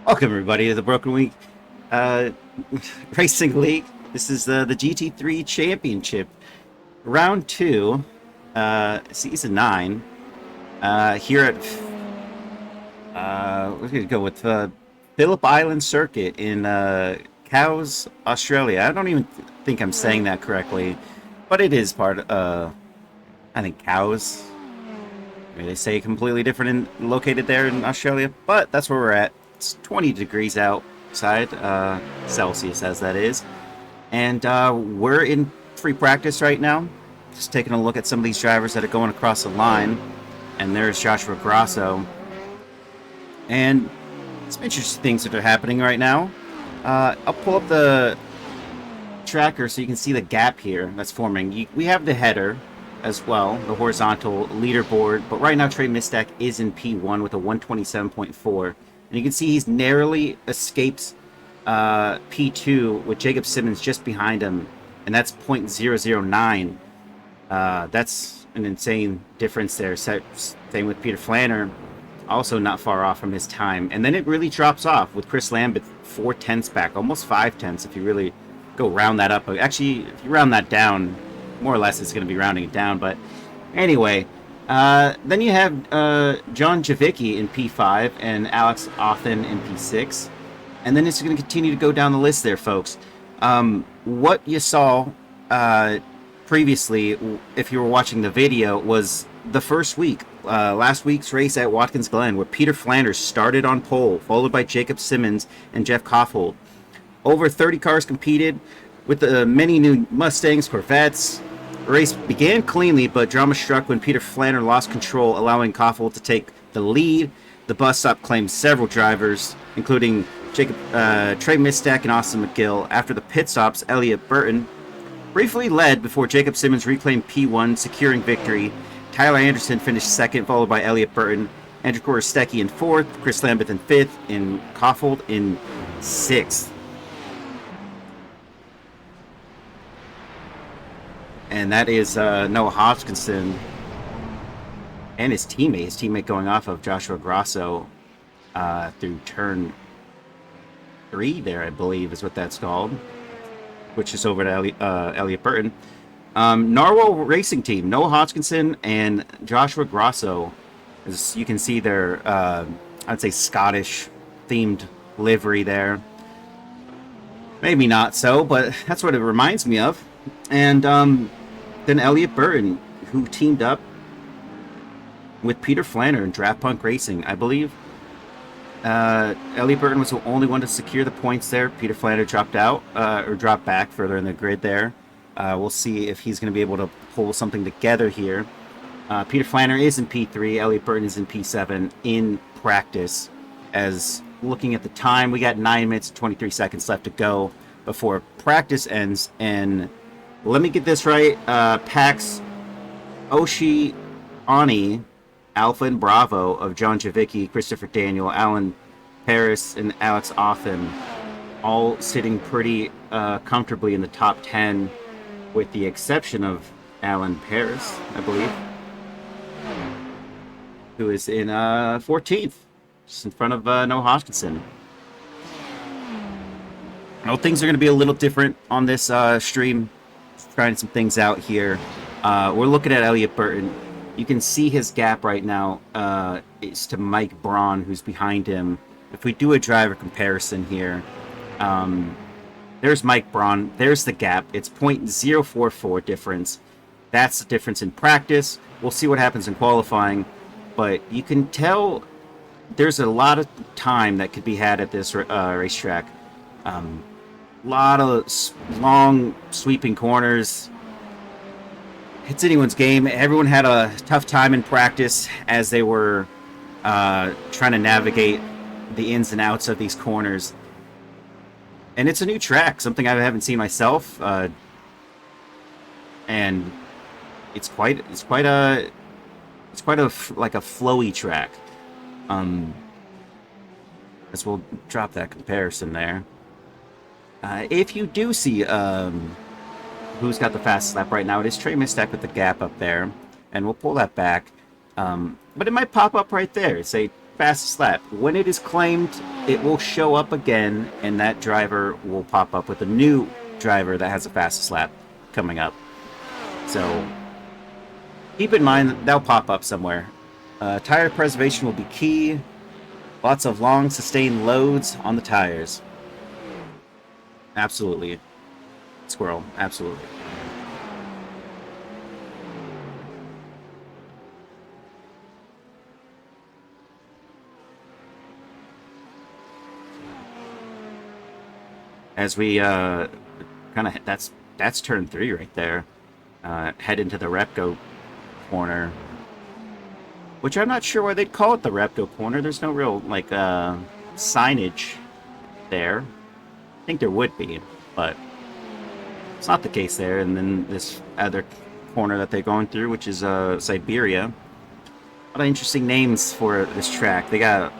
Welcome everybody to the Broken Week uh, Racing League. This is the GT3 Championship, Round 2, Season 9. Here at we're gonna go with Phillip Island Circuit in Cowes, Australia. I don't even think I'm saying that correctly, but it is part I think Cowes. Maybe they say completely different and located there in Australia, but that's where we're at. It's 20 degrees outside, Celsius as that is. And we're in free practice right now. Just taking a look at some of these drivers that are going across the line. And there's Joshua Grasso. And some interesting things that are happening right now. I'll pull up the tracker so you can see the gap here that's forming. We have the header as well, the horizontal leaderboard. But right now, Trey Mistak is in P1 with a 127.4. And you can see he's narrowly escaped P2 with Jacob Simmons just behind him. And that's .009. That's an insane difference there. Same with Peter Flanner, also not far off from his time. And then it really drops off with Chris Lambert 4/10 back, almost 5/10 if you really go round that up. Actually, if you round that down, more or less it's going to be rounding it down. But anyway, then you have John Javicki in P5 and Alex Othen in P6. And then it's going to continue to go down the list there, folks. What you saw previously, if you were watching the video, was the first week, last week's race at Watkins Glen, where Peter Flanders started on pole, followed by Jacob Simmons and Jeff Koffold. Over 30 cars competed with the many new Mustangs, Corvettes. The race began cleanly, but drama struck when Peter Flanner lost control, allowing Koffold to take the lead. The bus stop claimed several drivers, including Trey Mistak and Austin McGill. After the pit stops, Elliott Burton briefly led before Jacob Simmons reclaimed P1, securing victory. Tyler Anderson finished second, followed by Elliott Burton. Andrew Korostecki in fourth, Chris Lambert in fifth, and Koffold in sixth. And that is Noah Hodgkinson and his teammate going off of Joshua Grasso through turn 3 there, I believe is what that's called, which is over to Elliott Burton. Narwhal Racing Team, Noah Hodgkinson and Joshua Grasso. As you can see their, I'd say Scottish themed livery there. Maybe not so, but that's what it reminds me of. And then Elliott Burton, who teamed up with Peter Flanner in Draft Punk Racing, I believe. Elliott Burton was the only one to secure the points there. Peter Flanner dropped out, or dropped back further in the grid there. We'll see if he's going to be able to pull something together here. Peter Flanner is in P3. Elliott Burton is in P7 in practice. As looking at the time, we got 9 minutes and 23 seconds left to go before practice ends. And let me get this right. Pax Oceani, Alpha and Bravo of John Javicki, Christopher Daniel, Alan Paris, and Alex Othen, all sitting pretty comfortably in the top 10, with the exception of Alan Paris, I believe, who is in 14th, just in front of Noah Hodgkinson. Well, things are going to be a little different on this stream. Trying some things out here. We're looking at Elliott Burton. You can see his gap right now is to Mike Braun, who's behind him. If we do a driver comparison here, there's Mike Braun. There's the gap. It's .044 difference. That's the difference in practice. We'll see what happens in qualifying. But you can tell there's a lot of time that could be had at this racetrack. Lot of long sweeping corners. It's anyone's game. Everyone had a tough time in practice as they were trying to navigate the ins and outs of these corners. And it's a new track, something I haven't seen myself. And it's quite a like a flowy track. As we'll drop that comparison there. If you do see who's got the fastest lap right now, it is Trey Mistak with the gap up there, and we'll pull that back. But it might pop up right there. Say fastest lap. When it is claimed, it will show up again, and that driver will pop up with a new driver that has the fastest lap coming up. So keep in mind that they'll pop up somewhere. Tire preservation will be key. Lots of long, sustained loads on the tires. Absolutely. Squirrel, absolutely. As we kind of that's turn 3 right there. Head into the Repco corner, which I'm not sure why they'd call it the Repco corner. There's no real like signage there. I think there would be, but it's not the case there. And then this other corner that they're going through, which is Siberia. A lot of interesting names for this track. They got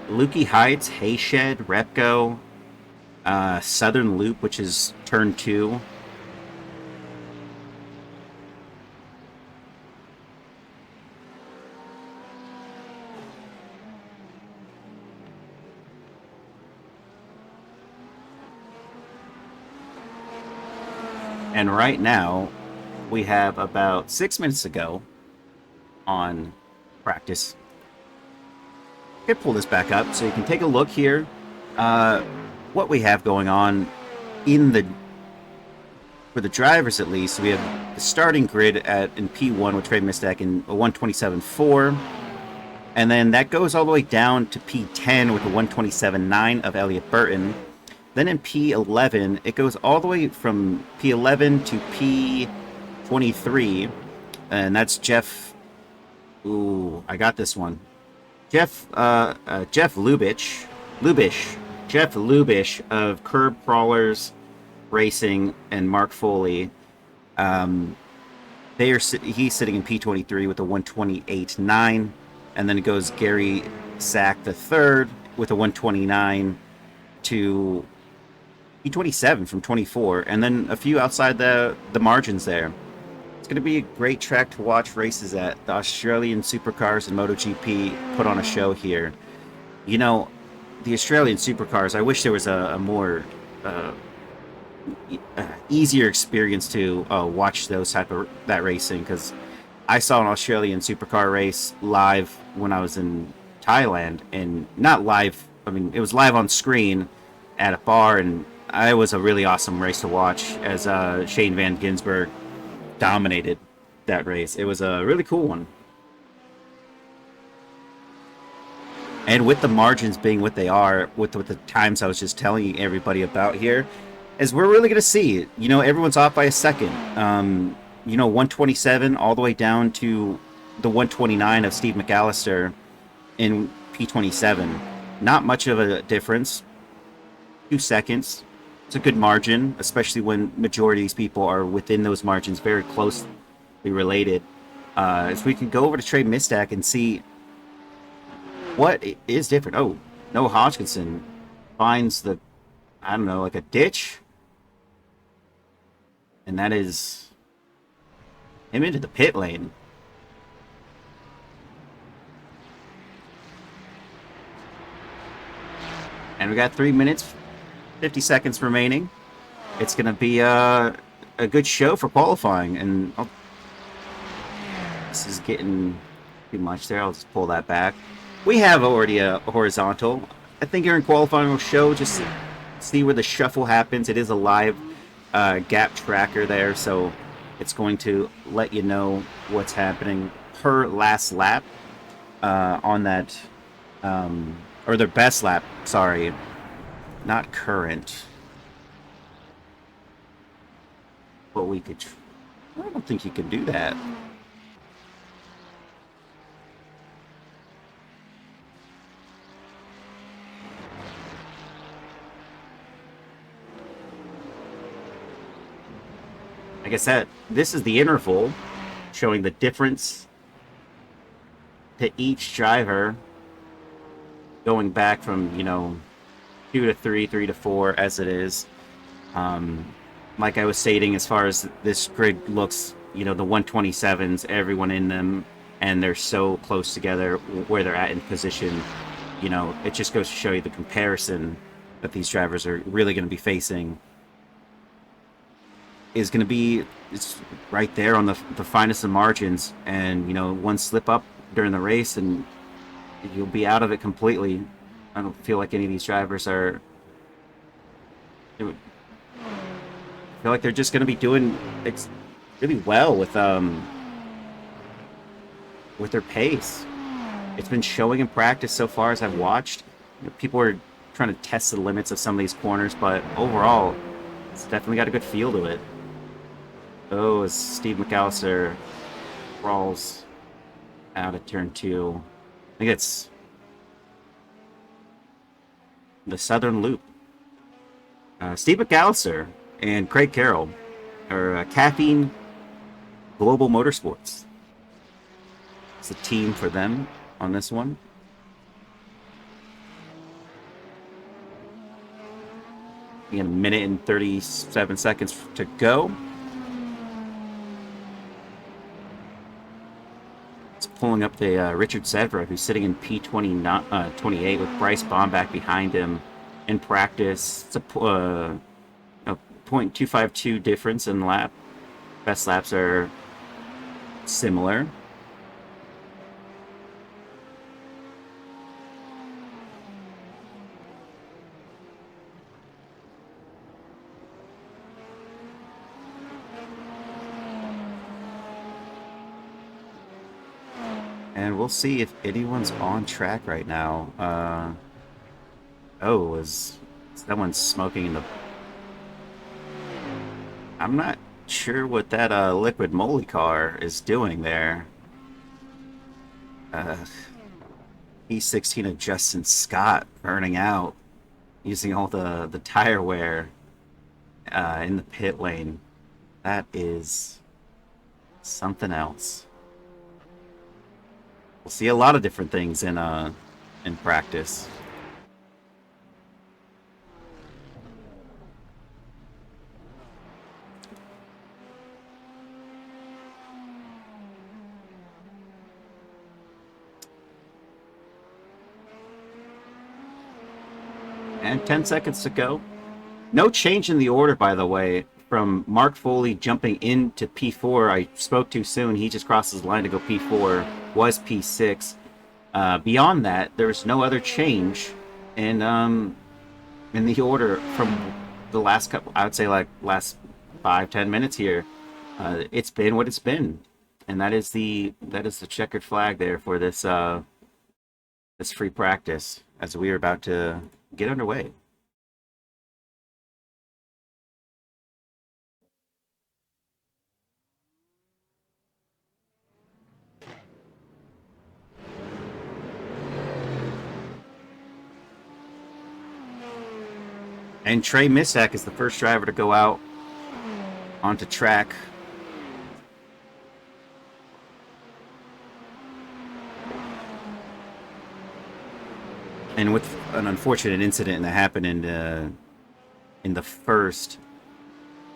Lukey Heights, Hayshed, Repco, Southern Loop, which is turn 2. And right now, we have about 6 minutes to go on practice. I can pull this back up so you can take a look here. What we have going on for the drivers at least. We have the starting grid in P1 with Trey Mistak in a 127.4. And then that goes all the way down to P10 with a 127.9 of Elliott Burton. Then in P11, it goes all the way from P11 to P23, and that's Jeff. Ooh, I got this one. Jeff Lubish of Curb Crawlers Racing and Mark Foley. He's sitting in P23 with a 128.9, and then it goes Gary Sack the third with a 129 to P27 from 24, and then a few outside the margins there. It's going to be a great track to watch races at. The Australian Supercars and MotoGP put on a show here. You know, the Australian Supercars, I wish there was a more easier experience to watch that racing, because I saw an Australian Supercar race live when I was in Thailand, and not live, I mean, it was live on screen at a bar, and it was a really awesome race to watch as Shane Van Gisbergen dominated that race. It was a really cool one. And with the margins being what they are, with the times I was just telling everybody about here, is we're really going to see, you know, everyone's off by a second. 127 all the way down to the 129 of Steve McAllister in P27. Not much of a difference. 2 seconds. It's a good margin, especially when majority of these people are within those margins, very closely related. If we can go over to Trey Mistak and see what is different. Oh, Noah Hodgkinson finds like a ditch. And that is him into the pit lane. And we got 3 minutes, 50 seconds remaining. It's going to be a good show for qualifying. And this is getting too much there. I'll just pull that back. We have already a horizontal. I think during qualifying we'll show, just see where the shuffle happens. It is a live gap tracker there, so it's going to let you know what's happening per last lap on that, or their best lap, sorry, not current. But we could, I don't think you can do that. Like I said, this is the interval showing the difference to each driver going back from, 2 to 3, 3 to 4 as it is. Like I was stating, as far as this grid looks, the 127s, everyone in them and they're so close together where they're at in position. You know, it just goes to show you the comparison that these drivers are really going to be facing is going to be, it's right there on the finest of margins. And, you know, one slip up during the race and you'll be out of it completely. I don't feel like any of these drivers are. I feel like they're just going to be doing really well with their pace. It's been showing in practice so far as I've watched. You know, people are trying to test the limits of some of these corners, but overall, it's definitely got a good feel to it. Oh, as Steve McAllister crawls out of turn 2. I think it's the Southern Loop. Steve McAllister and Craig Carroll are Caffeine Global Motorsports. It's a team for them on this one. A minute and 37 seconds to go. It's pulling up the Richard Sedra, who's sitting in P28 with Bryce Bomback behind him in practice. It's a 0.252 difference in lap. Best laps are similar. And we'll see if anyone's on track right now. Oh, is someone smoking in the... I'm not sure what that liquid moly car is doing there. E16 of Justin Scott burning out, using all the tire wear in the pit lane. That is something else. We'll see a lot of different things in practice. And 10 seconds to go. No change in the order, by the way, from Mark Foley jumping into P4. I spoke too soon. He just crosses the line to go P4. Was P6. Beyond that, there's no other change in the order from the last couple. I would say like last 5-10 minutes here. It's been what it's been, and that is the checkered flag there for this this free practice as we are about to get underway. And Trey Missack is the first driver to go out onto track. And with an unfortunate incident that happened in the first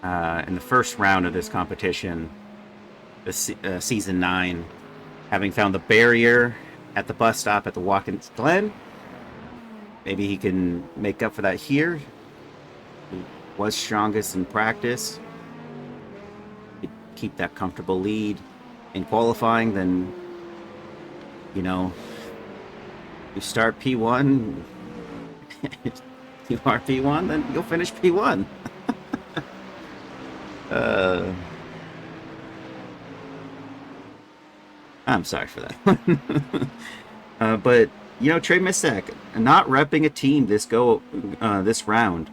round of this competition, season 9, having found the barrier at the bus stop at the Watkins Glen, maybe he can make up for that here. He was strongest in practice. He'd keep that comfortable lead in qualifying, then, you know, you start P1, you are P1, then you'll finish P1. I'm sorry for that. But, you know, Trey Missack not repping a team this round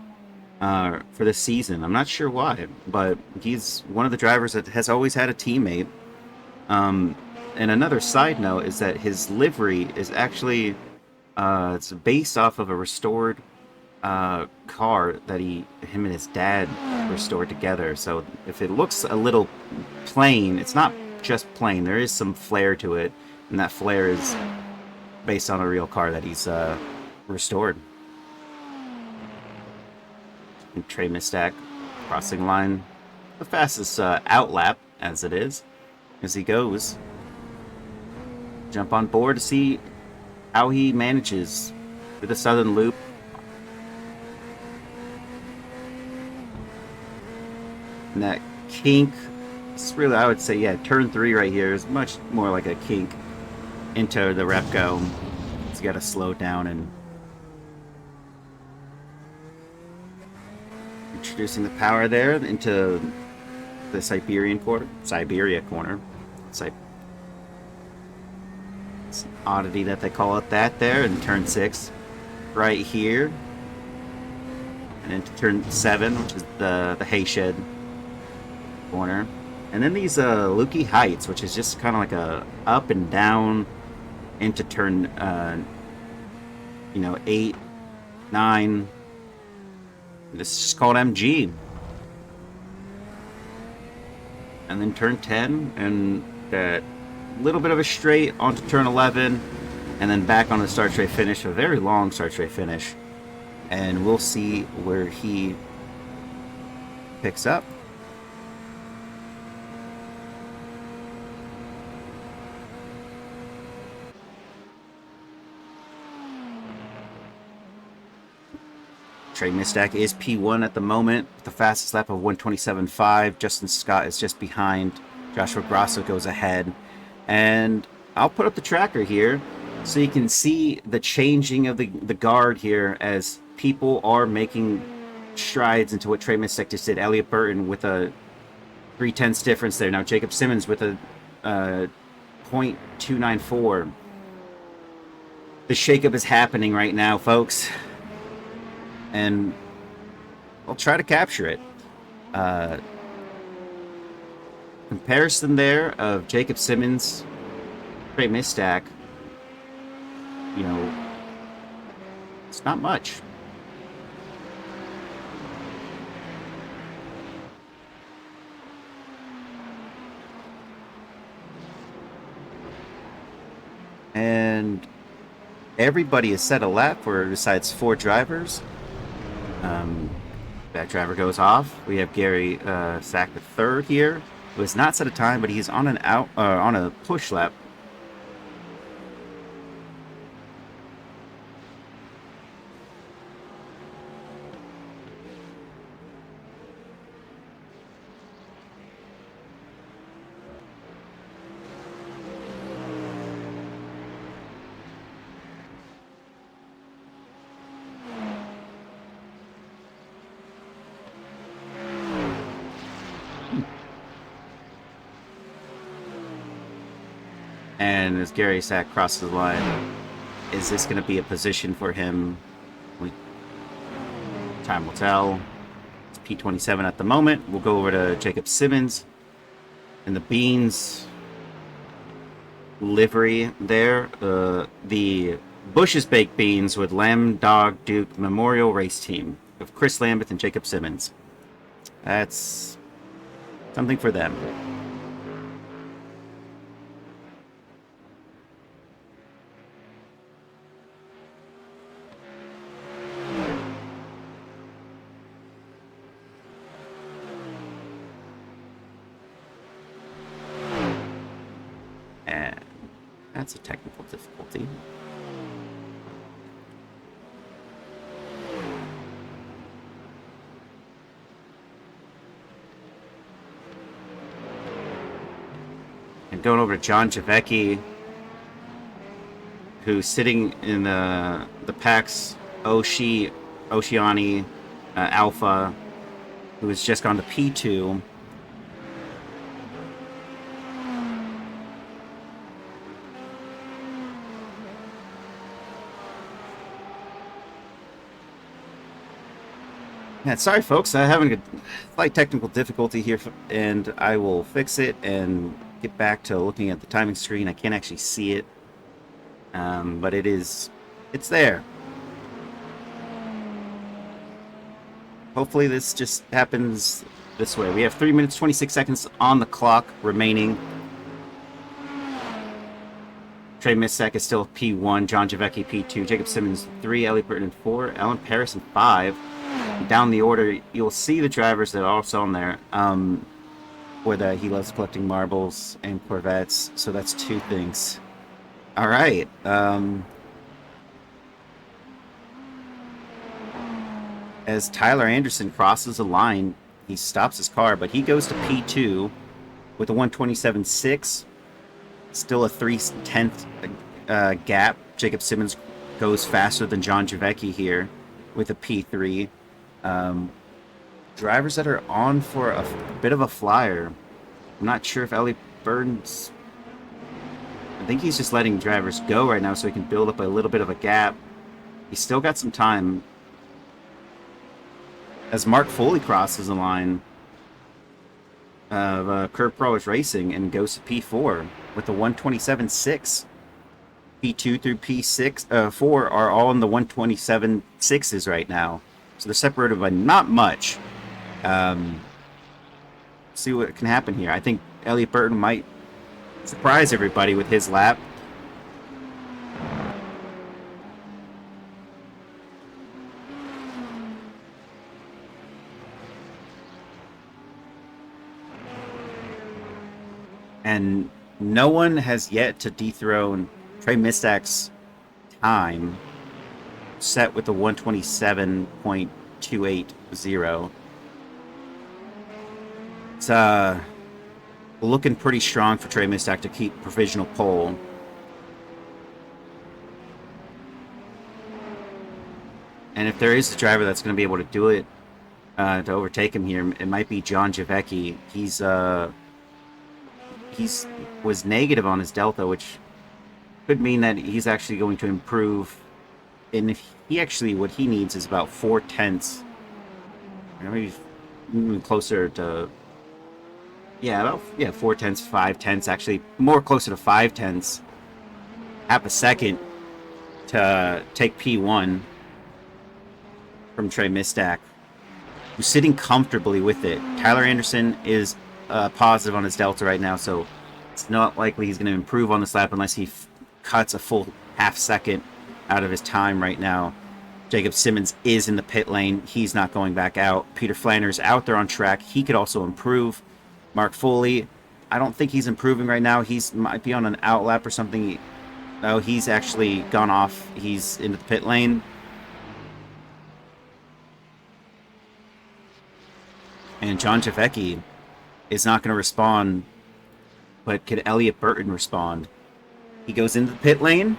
for this season. I'm not sure why, but he's one of the drivers that has always had a teammate. And another side note is that his livery is actually it's based off of a restored car that him and his dad restored together. So if it looks a little plain, it's not just plain. There is some flair to it, and that flair is based on a real car that he's restored. And Trey Missack crossing line, the fastest outlap as it is, as he goes. jump on board to see how he manages with the Southern Loop. And that kink, it's really, I would say, yeah, turn 3 right here is much more like a kink into the Repco. So you got to slow down and introducing the power there into the Siberia corner. It's an oddity that they call it that there in turn 6 right here. And into turn 7, which is the Hayshed corner. And then these Lukey Heights, which is just kind of like a up and down into turn 8, 9. This is just called MG. And then turn 10 and that little bit of a straight onto turn 11, and then back on the start straight finish, a very long start straight finish. And we'll see where he picks up. Trey Mistack is P1 at the moment with the fastest lap of 127.5. Justin Scott is just behind. Joshua Grosso goes ahead. And I'll put up the tracker here so you can see the changing of the guard here as people are making strides into what Trey Mistack just did. Elliot Burton with a 3/10 difference there. Now Jacob Simmons with a 0.294. The shakeup is happening right now, folks. And I'll try to capture it. Comparison there of Jacob Simmons, Trey Mistack. It's not much. And everybody is set a lap for besides 4 drivers. That driver goes off. We have Gary Sack the third here, who has not set a time, but he's on on a push lap. And as Gary Sack crosses the line, is this going to be a position for him? Time will tell. It's P27 at the moment. We'll go over to Jacob Simmons and the Beans livery there. The Bush's Baked Beans with Lamb Dog Duke Memorial Race Team of Chris Lambeth and Jacob Simmons. That's something for them. That's a technical difficulty. And going over to John Javecki, who's sitting in the PAX Oceani Alpha, who has just gone to P2. Yeah, sorry folks, I'm having a slight technical difficulty here, and I will fix it and get back to looking at the timing screen. I can't actually see it, but it's there. Hopefully this just happens this way. We have 3 minutes 26 seconds on the clock remaining. Trey Mistack is still P1, John Javecki P2, Jacob Simmons 3, Elliot Burton 4, Alan Paris 5. Down the order, you'll see the drivers that are also on there, where he loves collecting marbles and Corvettes, so that's 2 things. All right. As Tyler Anderson crosses the line, he stops his car, but he goes to P2 with a 127.6. Still a 3/10 gap. Jacob Simmons goes faster than John Javecki here with a P3. Um, Drivers that are on for a bit of a flyer. I'm not sure if Ellie Burton's. I think he's just letting drivers go right now so he can build up a little bit of a gap. He's still got some time. As Mark Foley crosses the line of Curb Pro is racing and goes to P4 with a 127.6. P2 through P6, 4 are all in the 127.6s right now. So they're separated by not much. See what can happen here. I think Elliot Burton might surprise everybody with his lap. And no one has yet to dethrone Trey Mistak's time set with the 127.280. It's looking pretty strong for Trey Mistak to keep provisional pole. And if there is a driver that's going to be able to do it to overtake him here, it might be John Javecki. He's was negative on his delta, which could mean that he's actually going to improve. And if he actually, what he needs is about 4/10, maybe even closer to, about 4/10, 5/10, actually more closer to 5/10, half a second to take P1 from Trey Mistak, who's sitting comfortably with it. Tyler Anderson is positive on his delta right now, so it's not likely he's going to improve on this lap unless he cuts a full half second out of his time right now. Jacob Simmons is in the pit lane. He's not going back out. Peter Flanner's out there on track. He could also improve. Mark Foley, I don't think he's improving right now. He's might be on an outlap or something. No, he's actually gone off. He's into the pit lane. And John Javecki is not going to respond, but could Elliot Burton respond? He goes into the pit lane.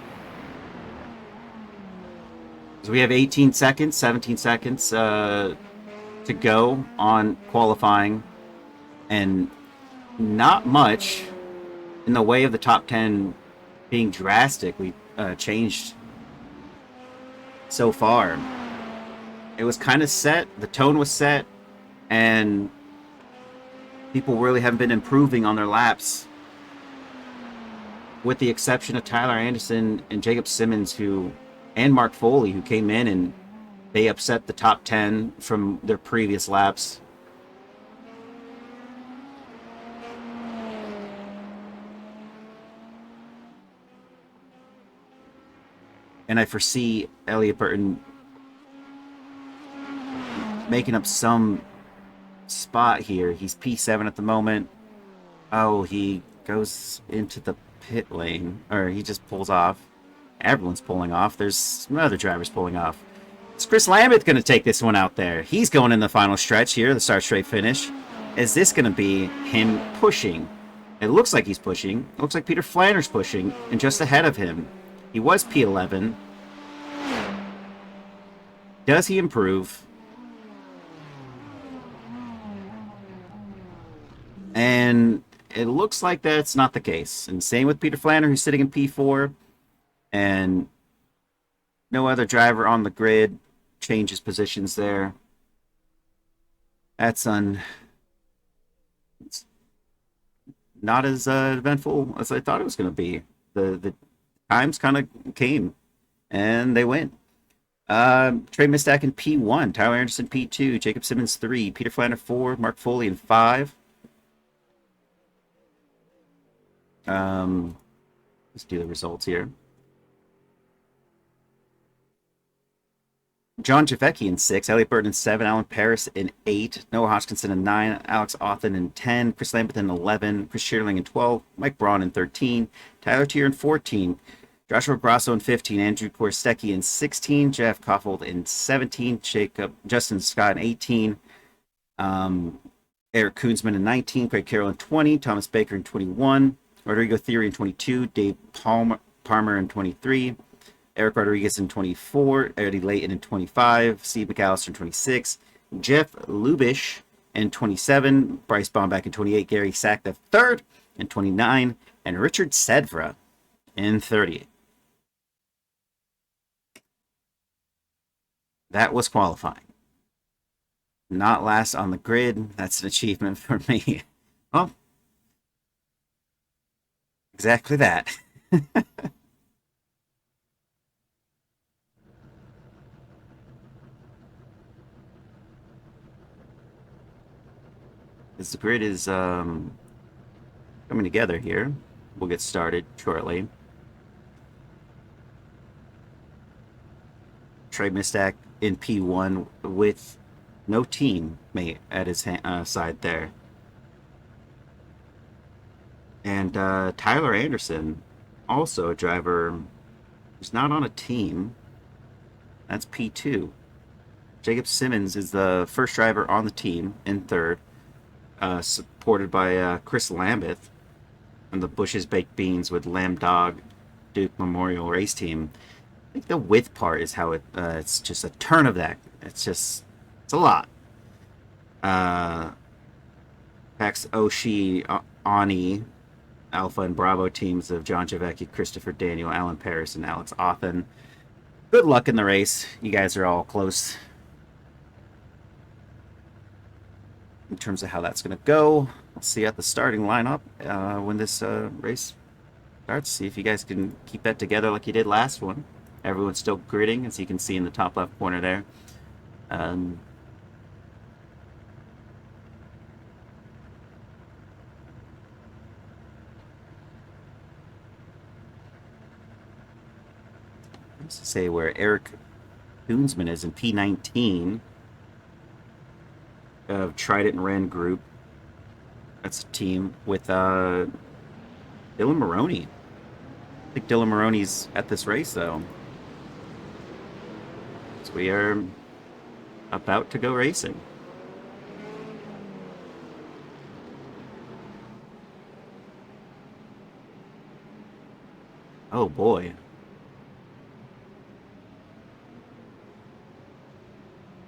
So we have 18 seconds, 17 seconds to go on qualifying, and not much in the way of the top 10 being drastically changed so far. It was kind of set, the tone was set, and people really haven't been improving on their laps, with the exception of Tyler Anderson and Jacob Simmons, and Mark Foley, who came in and they upset the top 10 from their previous laps. And I foresee Elliot Burton making up some spot here. He's P7 at the moment. Oh, he goes into the pit lane, or he just pulls off. Everyone's pulling off. There's some other drivers pulling off. Is Chris Lambeth going to take this one out there? He's going in the final stretch here, the start straight finish. Is this going to be him pushing? It looks like he's pushing. It looks like Peter Flanner's pushing, and just ahead of him. He was P11. Does he improve? And it looks like that's not the case. And same with Peter Flanner, who's sitting in P4. And no other driver on the grid changes positions there. That's it's not as eventful as I thought it was going to be. The times kind of came, and they went. Trey Mistak in P1, Tyler Anderson P2, Jacob Simmons 3, Peter Flanner 4, Mark Foley in 5. Let's do the results here. John Javecki in 6, Elliot Burton in 7, Alan Paris in 8, Noah Hodgkinson in 9, Alex Authen in 10, Chris Lambeth in 11, Chris Shearling in 12, Mike Braun in 13, Tyler Tier in 14, Joshua Grosso in 15, Andrew Korsecki in 16, Jeff Koffold in 17, Justin Scott in 18, um, Eric Koonsman in 19, Craig Carroll in 20, Thomas Baker in 21, Rodrigo Theory in 22, Dave Palmer in 23, Eric Rodriguez in 24, Eddie Layton in 25, Steve McAllister in 26, Jeff Lubish in 27, Bryce Bomback in 28, Gary Sack the third in 29, and Richard Sedvra in 30. That was qualifying. Not last on the grid. That's an achievement for me. Well, exactly that. As the grid is coming together here, we'll get started shortly. Trey Mistak in P1 with no teammate at his side there. And Tyler Anderson, also a driver who's not on a team. That's P2. Jacob Simmons is the first driver on the team in third, supported by Chris Lambeth and the Bush's Baked Beans with Lamb Dog Duke Memorial Race Team. I think the width part is how it's just a turn of that. It's a lot. Pax Oshie, Ani, Alpha and Bravo teams of John Javecki, Christopher Daniel, Alan Paris, and Alex Othen. Good luck in the race. You guys are all close in terms of how that's going to go. We'll see at the starting lineup when this race starts. See if you guys can keep that together like you did last one. Everyone's still gridding, as you can see in the top left corner there. Let's say where Eric Koonsman is in P19 of Trident and Ren Group. That's a team with Dylan Maroney. I think Dylan Maroney's at this race, though. So we are about to go racing. Oh boy.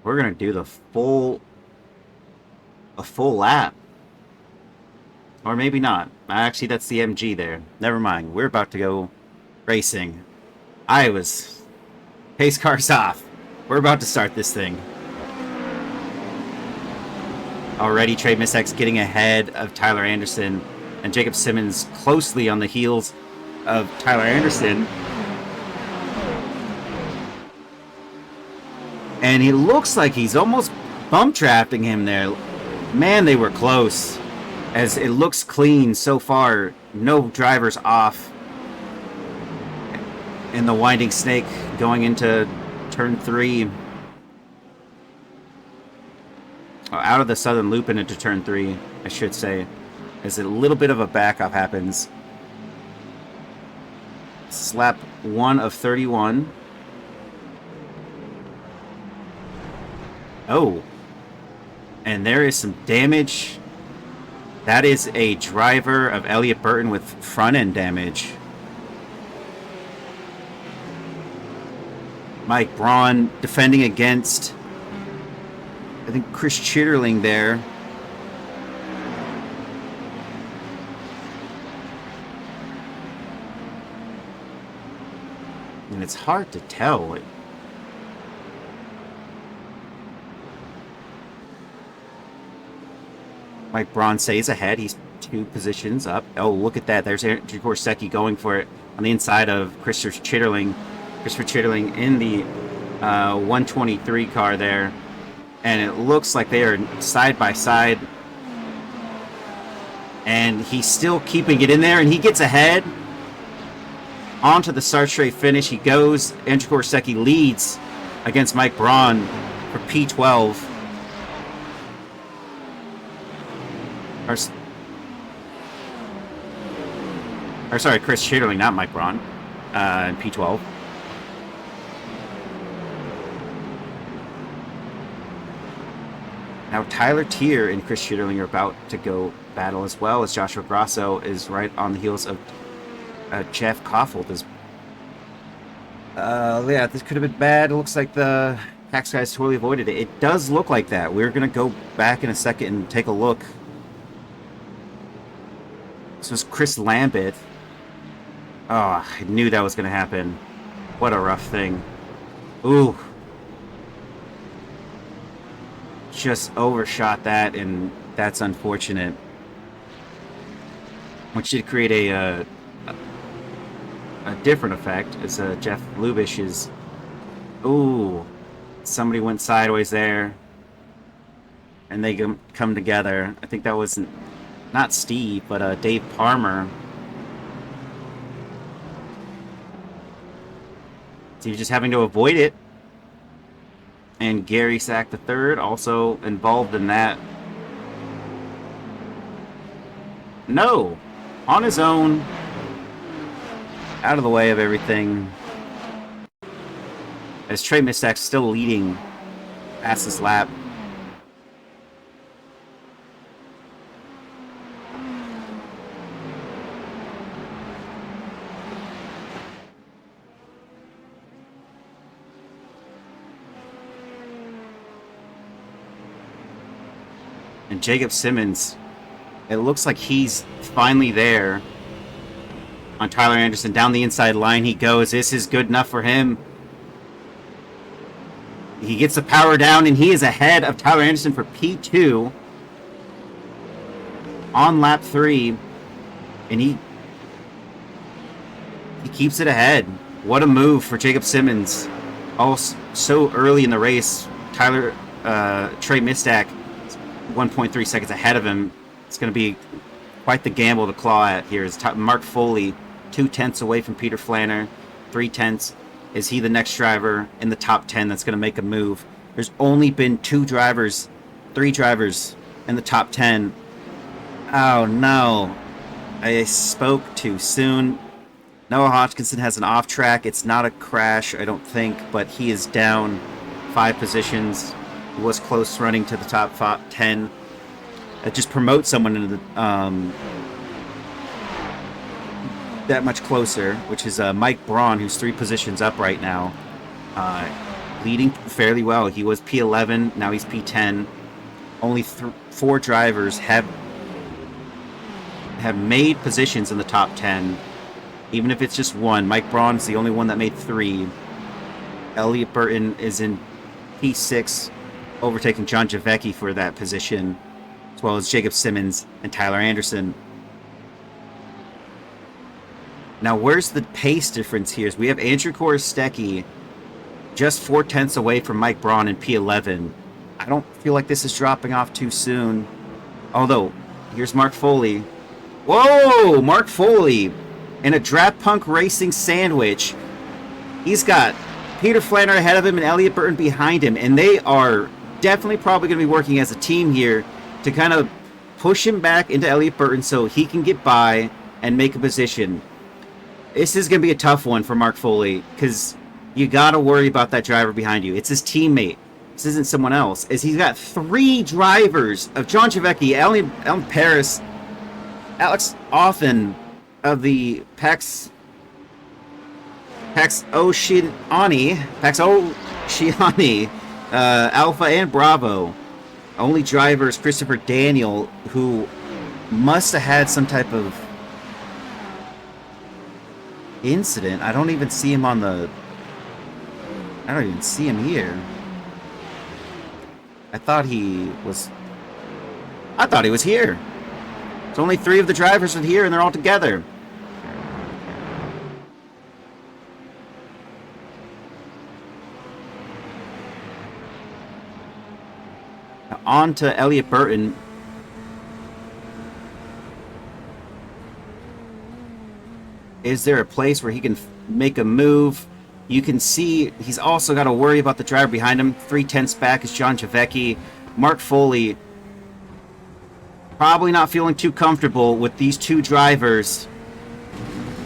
We're gonna do a full lap. Or maybe not. Actually, that's the MG there. Never mind. We're about to go racing. Pace cars off. We're about to start this thing. Already, Trey Misak's getting ahead of Tyler Anderson, and Jacob Simmons closely on the heels of Tyler Anderson. And he looks like he's almost bump drafting him there. Man, they were close. As it looks clean so far, no drivers off. In the winding snake going into turn 3. Out of the southern loop and into turn 3, I should say. As a little bit of a backup happens. Slap 1 of 31. Oh. And there is some damage. That is a driver of Elliott Burton with front end damage. Mike Braun defending against, I think, Chris Chitterling there. And it's hard to tell. Mike Braun stays ahead. He's 2 positions up. Oh, look at that. There's Andrew Korsecki going for it on the inside of Christopher Chitterling. Christopher Chitterling in the 123 car there. And it looks like they are side by side. And he's still keeping it in there, and he gets ahead. Onto the start straight finish he goes. Andrew Korsecki leads against Mike Braun for P12. Or sorry, Chris Chitterling, not Mike Braun. in P12. Now Tyler Tier and Chris Schitterling are about to go battle as well, as Joshua Grosso is right on the heels of Jeff Koffold. Yeah, this could have been bad. It looks like the Pax guys totally avoided it. It does look like that. We're going to go back in a second and take a look. This was Chris Lambeth. Oh, I knew that was going to happen. What a rough thing. Ooh. Just overshot that, and that's unfortunate. Which did create a different effect, as Jeff Lubish is... Ooh. Somebody went sideways there. And they come together. I think that was not Steve, but Dave Palmer. So you're just having to avoid it. And Gary Sack III also involved in that. No! On his own. Out of the way of everything. As Trey Mistak's still leading past this lap. And Jacob Simmons, it looks like he's finally there on Tyler Anderson. Down the inside line he goes. This is good enough for him. He gets the power down, and he is ahead of Tyler Anderson for P2 on lap 3. And he keeps it ahead. What a move for Jacob Simmons. All so early in the race. Trey Mistak 1.3 seconds ahead of him. It's going to be quite the gamble to claw at here. Is Mark Foley 2/10 away from Peter Flanner, 3/10. Is he the next driver in the top 10 that's going to make a move? There's only been 3 drivers in the top 10. Oh no, I spoke too soon. Noah Hodgkinson has an off track. It's not a crash, I don't think, but he is down 5 positions. He was close running to the top 10. Just promote someone into the that much closer, which is Mike Braun, who's 3 positions up right now, leading fairly well. He was P11, now he's P10. Only 4 drivers have made positions in the top 10, even if it's just one. Mike Braun's the only one that made 3. Elliot Burton is in P6, overtaking John Javecki for that position, as well as Jacob Simmons and Tyler Anderson. Now, where's the pace difference here? We have Andrew Korostecki just 4/10 away from Mike Braun in P11. I don't feel like this is dropping off too soon. Although, here's Mark Foley. Whoa! Mark Foley in a Draft Punk Racing sandwich. He's got Peter Flanner ahead of him and Elliot Burton behind him, and they are definitely probably going to be working as a team here to kind of push him back into Elliot Burton so he can get by and make a position. This is going to be a tough one for Mark Foley, because you got to worry about that driver behind you. It's his teammate. This isn't someone else. As he's got 3 drivers of John Javecki, Alan Paris, Alex Offen of the Pax Oceani, Alpha and Bravo. Only drivers Christopher Daniel, who must have had some type of incident. I don't even see him here. I thought he was here. It's only 3 of the drivers are here, and they're all together. Now on to Elliot Burton. Is there a place where he can make a move? You can see he's also got to worry about the driver behind him. 3/10 back is John Javecki. Mark Foley probably not feeling too comfortable with these 2 drivers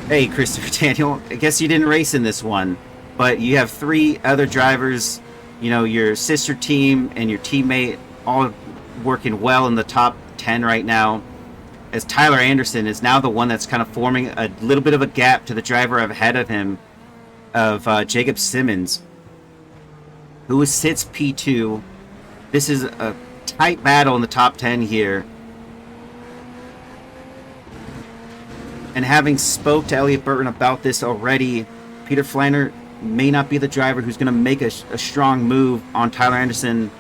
Hey, Christopher Daniel, I guess you didn't race in this one, but you have three other drivers, your sister team and your teammate, all working well in the top 10 right now. As Tyler Anderson is now the one that's kind of forming a little bit of a gap to the driver ahead of him, of Jacob Simmons, who sits P2. This is a tight battle in the top 10 here. And having spoke to Elliott Burton about this already, Peter Flander may not be the driver who's going to make a strong move on Tyler Anderson.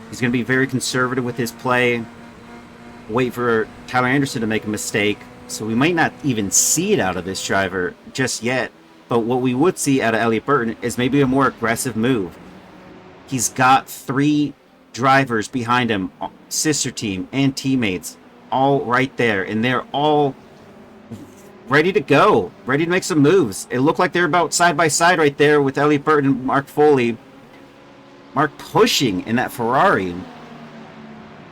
He's going to be very conservative with his play. Wait for Tyler Anderson to make a mistake. So we might not even see it out of this driver just yet. But what we would see out of Elliott Burton is maybe a more aggressive move. He's got three drivers behind him, sister team and teammates, all right there. And they're all ready to go, ready to make some moves. It looked like they're about side by side right there with Elliott Burton and Mark Foley. Mark pushing in that Ferrari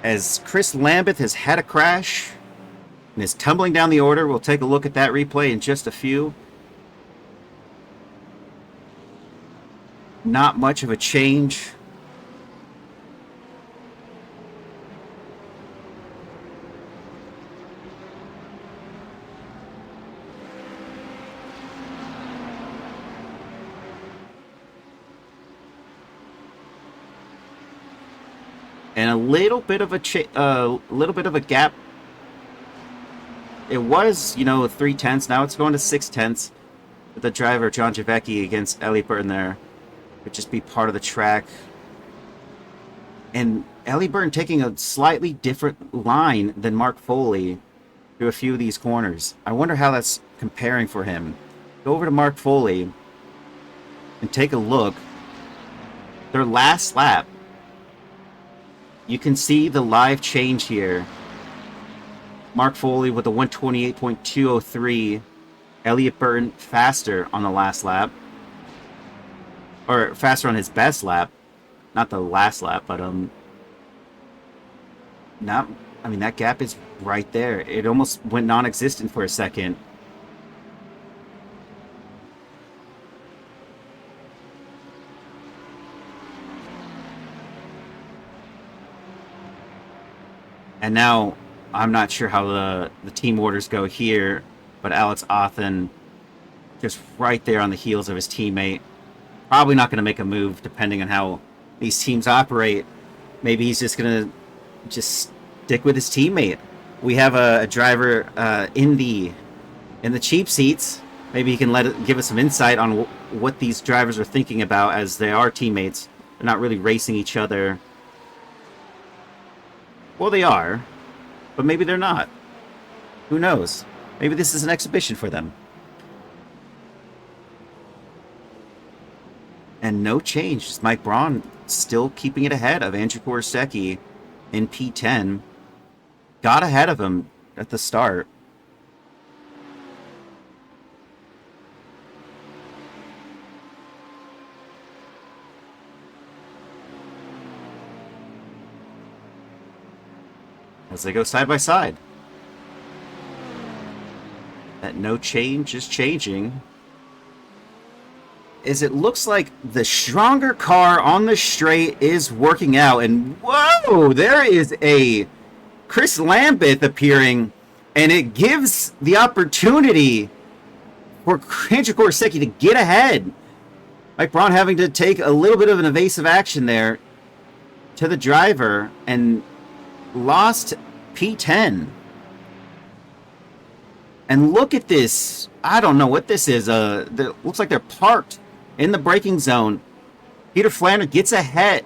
as Chris Lambeth has had a crash and is tumbling down the order. We'll take a look at that replay in just a few. Not much of a change. And a little bit of a gap. It was, 3/10. Now it's going to 6/10. With the driver John Javecki against Elliott Burton there. Would just be part of the track. And Elliott Burton taking a slightly different line than Mark Foley through a few of these corners. I wonder how that's comparing for him. Go over to Mark Foley and take a look. Their last lap. You can see the live change here. Mark Foley with a 128.203. Elliott Burton faster on the last lap. Or faster on his best lap. Not the last lap, but that gap is right there. It almost went non-existent for a second. And now, I'm not sure how the team orders go here, but Alex Othen just right there on the heels of his teammate. Probably not going to make a move depending on how these teams operate. Maybe he's just going to stick with his teammate. We have a driver in the cheap seats. Maybe he can give us some insight on what these drivers are thinking about as they are teammates. They're not really racing each other. Well, they are, but maybe they're not. Who knows? Maybe this is an exhibition for them. And no change. Just Mike Braun still keeping it ahead of Andrew Korsecki in P10. Got ahead of him at the start. As they go side by side. That no change is changing. Is it looks like the stronger car on the straight is working out. And whoa, there is a Chris Lambeth appearing. And it gives the opportunity for Andrew Korsecki to get ahead. Mike Braun having to take a little bit of an evasive action there to the driver and lost P10. And look at this. I don't know what this is. Looks like they're parked in the braking zone. Peter Flander gets ahead.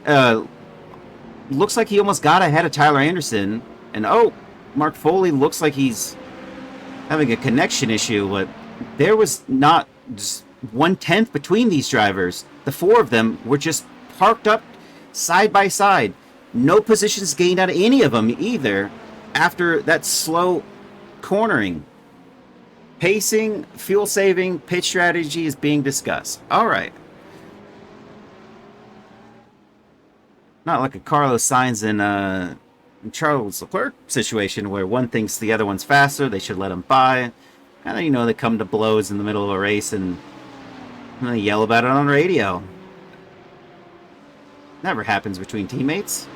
Looks like he almost got ahead of Tyler Anderson. And Mark Foley looks like he's having a connection issue. But there was not just 1/10 between these drivers. The four of them were just parked up side by side. No positions gained out of any of them either after that slow cornering. Pacing, fuel saving, pitch strategy is being discussed. All right. Not like a Carlos Sainz and Charles Leclerc situation where one thinks the other one's faster, they should let him by. And then, they come to blows in the middle of a race and they yell about it on the radio. Never happens between teammates.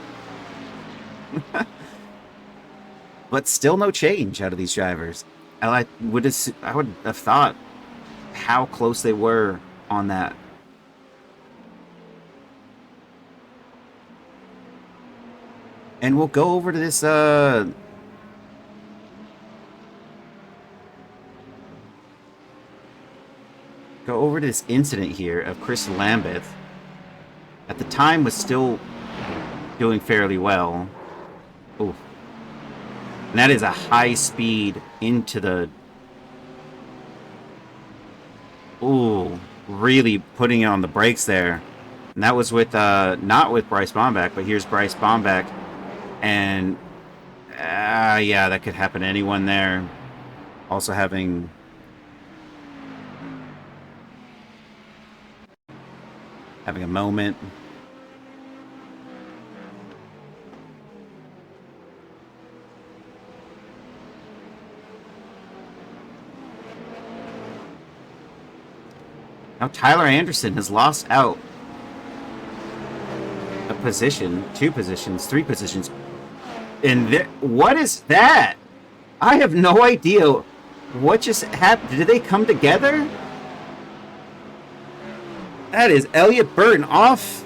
But still no change out of these drivers. I would have thought how close they were on that. And we'll go over to this go over to this incident here of Chris Lambeth. At the time was still doing fairly well. Ooh. And that is a high speed into the... Ooh, really putting it on the brakes there. And that was with, not with Bryce Bomback, but here's Bryce Bomback. And, yeah, that could happen to anyone there. Also having... a moment. Now Tyler Anderson has lost out a position, 2 positions, 3 positions. And what is that? I have no idea what just happened. Did they come together? That is Elliot Burton off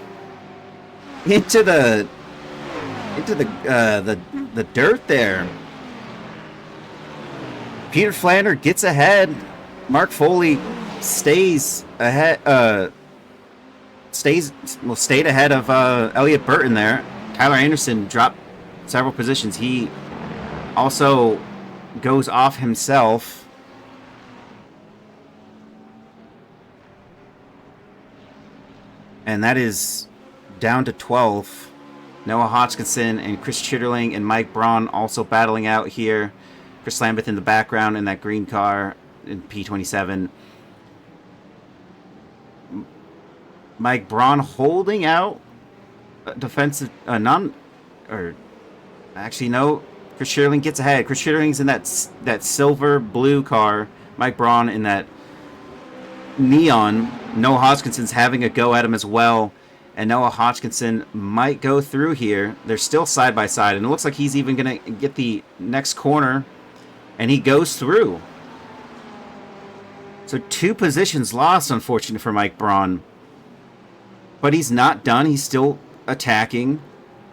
into the dirt there. Peter Flander gets ahead. Mark Foley stays ahead. Stayed ahead of Elliot Burton there. Tyler Anderson dropped several positions. He also goes off himself. And that is down to 12. Noah Hodgkinson and Chris Chitterling and Mike Braun also battling out here. Chris Lambeth in the background in that green car in P27. Mike Braun holding out defensive, actually no. Chris Chitterling gets ahead. Chris Chitterling's in that silver blue car. Mike Braun in that neon. Noah Hodgkinson's having a go at him as well, and Noah Hodgkinson might go through here. They're still side by side, and it looks like he's even going to get the next corner, and he goes through. So 2 positions lost, unfortunately, for Mike Braun. But he's not done. He's still attacking.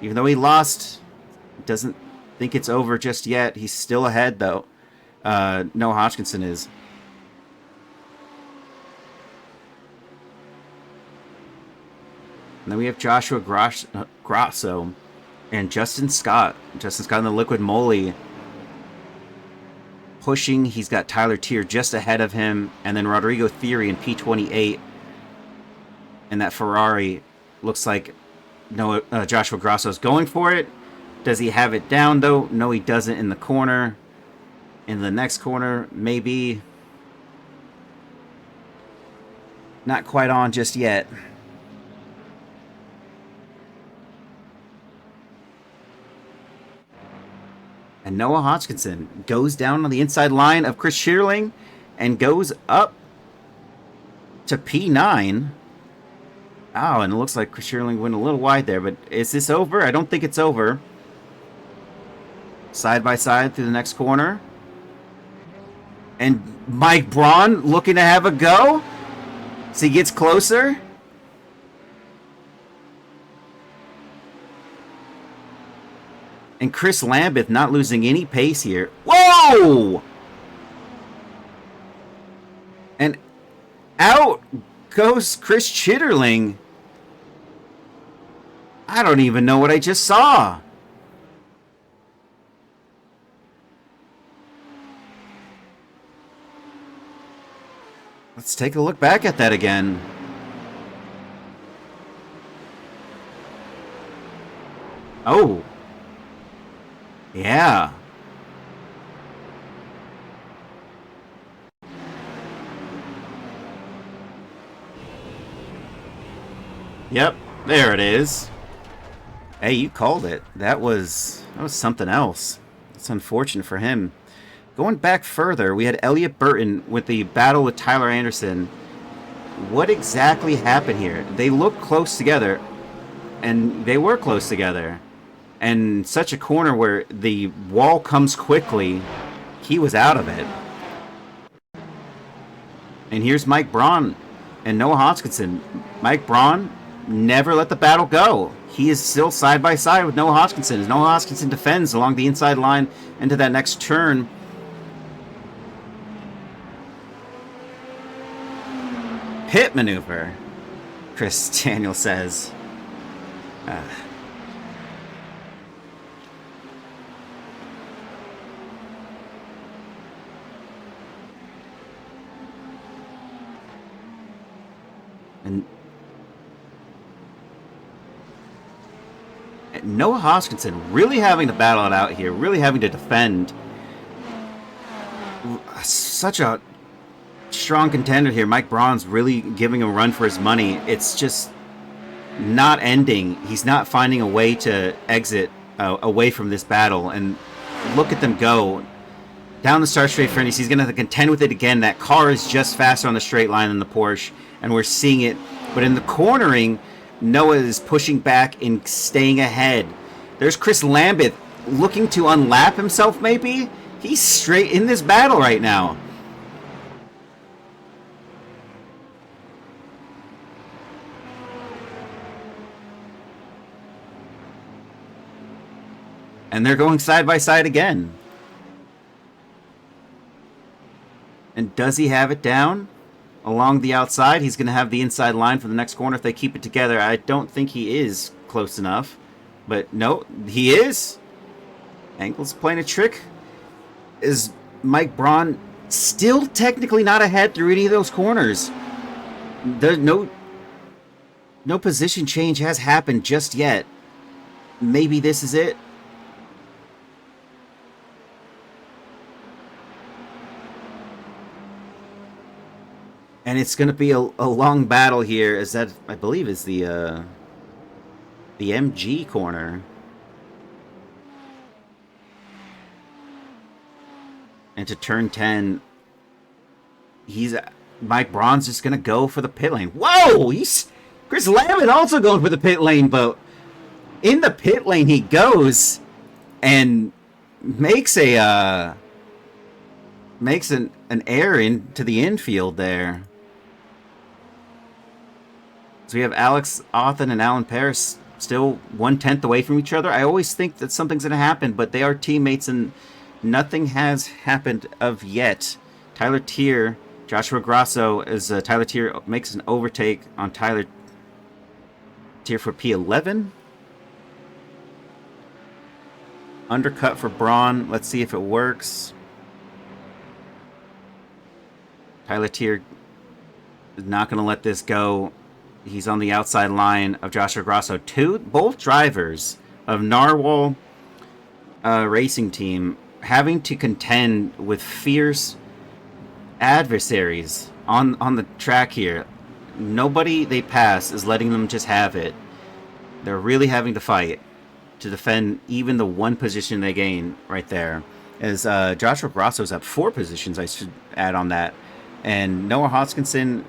Even though he lost, doesn't think it's over just yet. He's still ahead, though. Noah Hodgkinson is. And then we have Joshua Grosso and Justin Scott. Justin Scott in the Liquid Moly pushing. He's got Tyler Tier just ahead of him. And then Rodrigo Theory in P28. And that Ferrari looks like Joshua Grosso's going for it. Does he have it down, though? No, he doesn't in the corner. In the next corner, maybe. Not quite on just yet. And Noah Hodgkinson goes down on the inside line of Chris Chitterling and goes up to P9. Oh, and it looks like Chris Chitterling went a little wide there, but is this over? I don't think it's over. Side by side through the next corner. And Mike Braun looking to have a go. As he gets closer. And Chris Lambeth not losing any pace here. Whoa! And out goes Chris Chitterling. I don't even know what I just saw. Let's take a look back at that again. Oh. Yeah. Yep, there it is. Hey, you called it. That was something else. It's unfortunate for him. Going back further, we had Elliot Burton with the battle with Tyler Anderson. What exactly happened here? They looked close together, and they were close together. And such a corner where the wall comes quickly, he was out of it. And here's Mike Braun and Noah Hodgkinson. Mike Braun never let the battle go. He is still side by side with Noah Hodgkinson as Noah Hodgkinson defends along the inside line into that next turn. Pit maneuver, Chris Daniel says. And Noah Hodgkinson really having to battle it out here, really having to defend. Such a strong contender here. Mike Braun's really giving him a run for his money. It's just not ending. He's not finding a way to exit away from this battle. And look at them go down the start straight finish. He's going to have to contend with it again. That car is just faster on the straight line than the Porsche, and we're seeing it. But in the cornering, Noah is pushing back and staying ahead. There's Chris Lambeth looking to unlap himself, maybe? He's straight in this battle right now. And they're going side by side again. And does he have it down? Along the outside, he's going to have the inside line for the next corner if they keep it together. I don't think he is close enough. But no, he is. Ankle's playing a trick. Is Mike Braun still technically not ahead through any of those corners? There's no position change has happened just yet. Maybe this is it. And it's going to be a long battle here, as that, I believe, is the MG corner. And to turn 10, Mike Braun's just going to go for the pit lane. Whoa! Chris Lambeth also going for the pit lane, but in the pit lane he goes and makes an error into the infield there. So we have Alex Authen and Alan Paris still 1/10 away from each other. I always think that something's going to happen, but they are teammates and nothing has happened of yet. Tyler Tier, Joshua Grasso, as Tyler Tier makes an overtake on Tyler Tier for P11. Undercut for Braun. Let's see if it works. Tyler Tier is not going to let this go. He's on the outside line of Joshua Grasso. Both drivers of Narwhal Racing Team having to contend with fierce adversaries on the track here. Nobody they pass is letting them just have it. They're really having to fight to defend even the one position they gain right there. As Joshua Grasso's up 4 positions, I should add on that. And Noah Hodgkinson,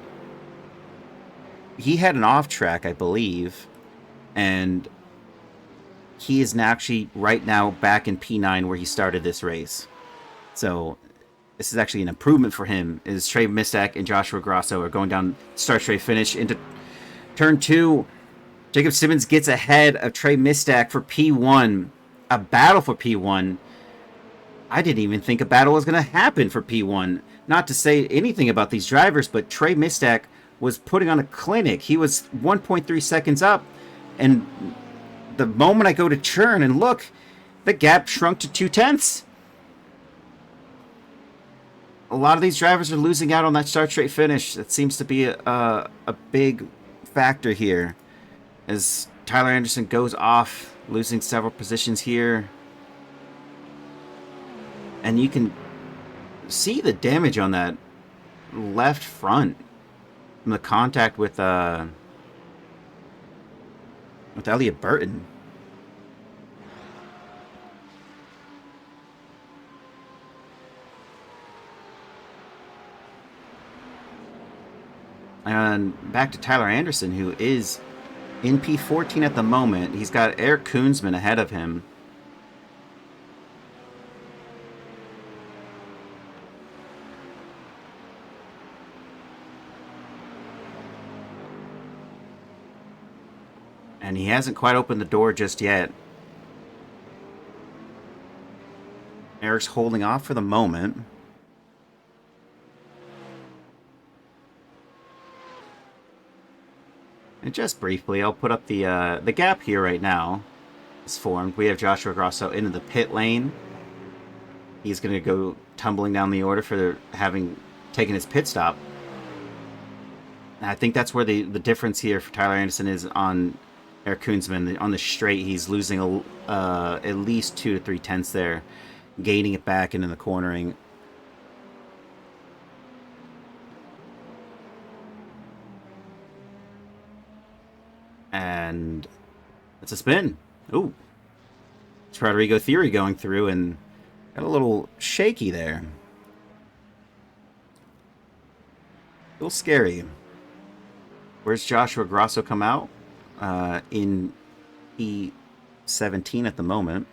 he had an off track, I believe, and he is actually right now back in P9 where he started this race. So this is actually an improvement for him. Is Trey Mistak and Joshua Grasso are going down start straight finish into turn 2. Jacob Simmons gets ahead of Trey Mistak for P1. A battle for P1. I didn't even think a battle was going to happen for P1. Not to say anything about these drivers, but Trey Mistak was putting on a clinic. He was 1.3 seconds up, and the moment I go to churn and look, the gap shrunk to 0.2. A lot of these drivers are losing out on that start straight finish. That seems to be a big factor here, as Tyler Anderson goes off, losing several positions here. And you can see the damage on that left front from the contact with Elliot Burton. And back to Tyler Anderson, who is in P14 at the moment. He's got Eric Koonsman ahead of him. And he hasn't quite opened the door just yet. Eric's holding off for the moment. And just briefly, I'll put up the gap here right now. It's formed. We have Joshua Grosso into the pit lane. He's going to go tumbling down the order for having taken his pit stop. And I think that's where the difference here for Tyler Anderson is on Eric Koonsman. On the straight, he's losing at least 2 to 3 tenths there, gaining it back into the cornering. And it's a spin. Ooh. It's Rodrigo Theory going through and got a little shaky there. A little scary. Where's Joshua Grosso come out? In P17 at the moment.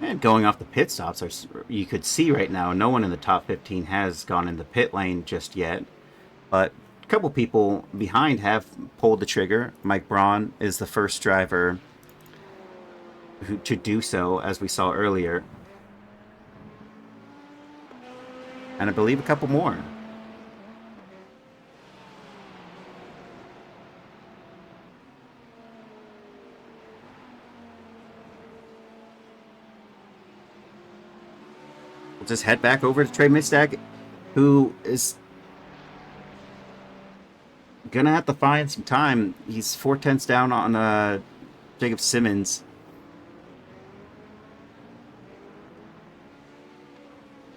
And going off the pit stops, you could see right now, no one in the top 15 has gone in the pit lane just yet. But a couple people behind have pulled the trigger. Mike Braun is the first driver to do so, as we saw earlier. And I believe a couple more. We'll just head back over to Trey Mistag, who is gonna have to find some time. He's 4 tenths down on Jacob Simmons.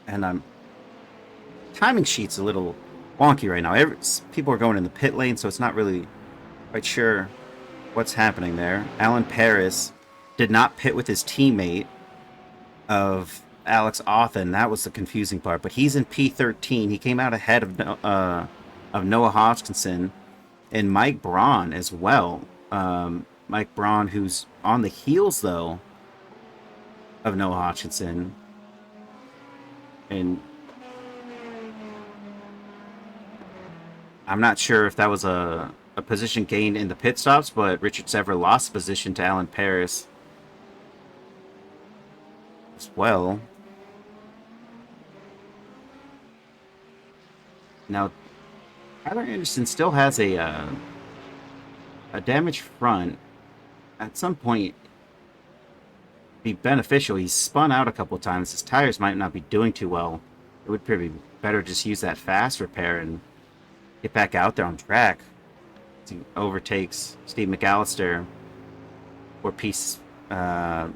And timing sheet's a little wonky right now. People are going in the pit lane, so it's not really quite sure what's happening there. Alan Paris did not pit with his teammate of Alex Authen. That was the confusing part. But he's in P13. He came out ahead of Noah Hodgkinson and Mike Braun as well. Mike Braun, who's on the heels, though, of Noah Hodgkinson. And I'm not sure if that was a position gained in the pit stops, but Richard Sever lost position to Alan Paris as well. Now, Tyler Anderson still has a damaged front. At some point, be beneficial. He's spun out a couple times. His tires might not be doing too well. It would probably be better just use that fast repair and get back out there on track. He overtakes Steve McAllister for P18.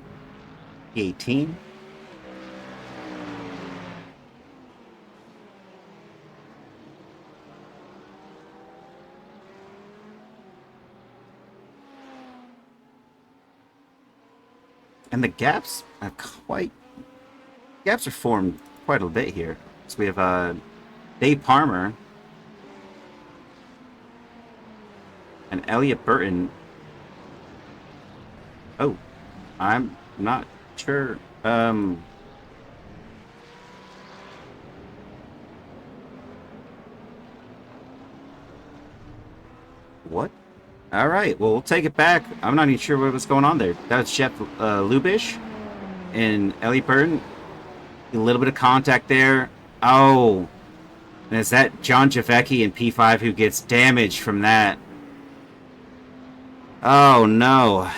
And the gaps are formed quite a bit here. So we have Dave Palmer and Elliot Burton. Oh, I'm not sure. What? All right, well, we'll take it back. I'm not even sure what was going on there. That was Jeff Lubish and Ellie Burton. A little bit of contact there. Oh, and is that John Javecki in P5 who gets damaged from that? Oh, no.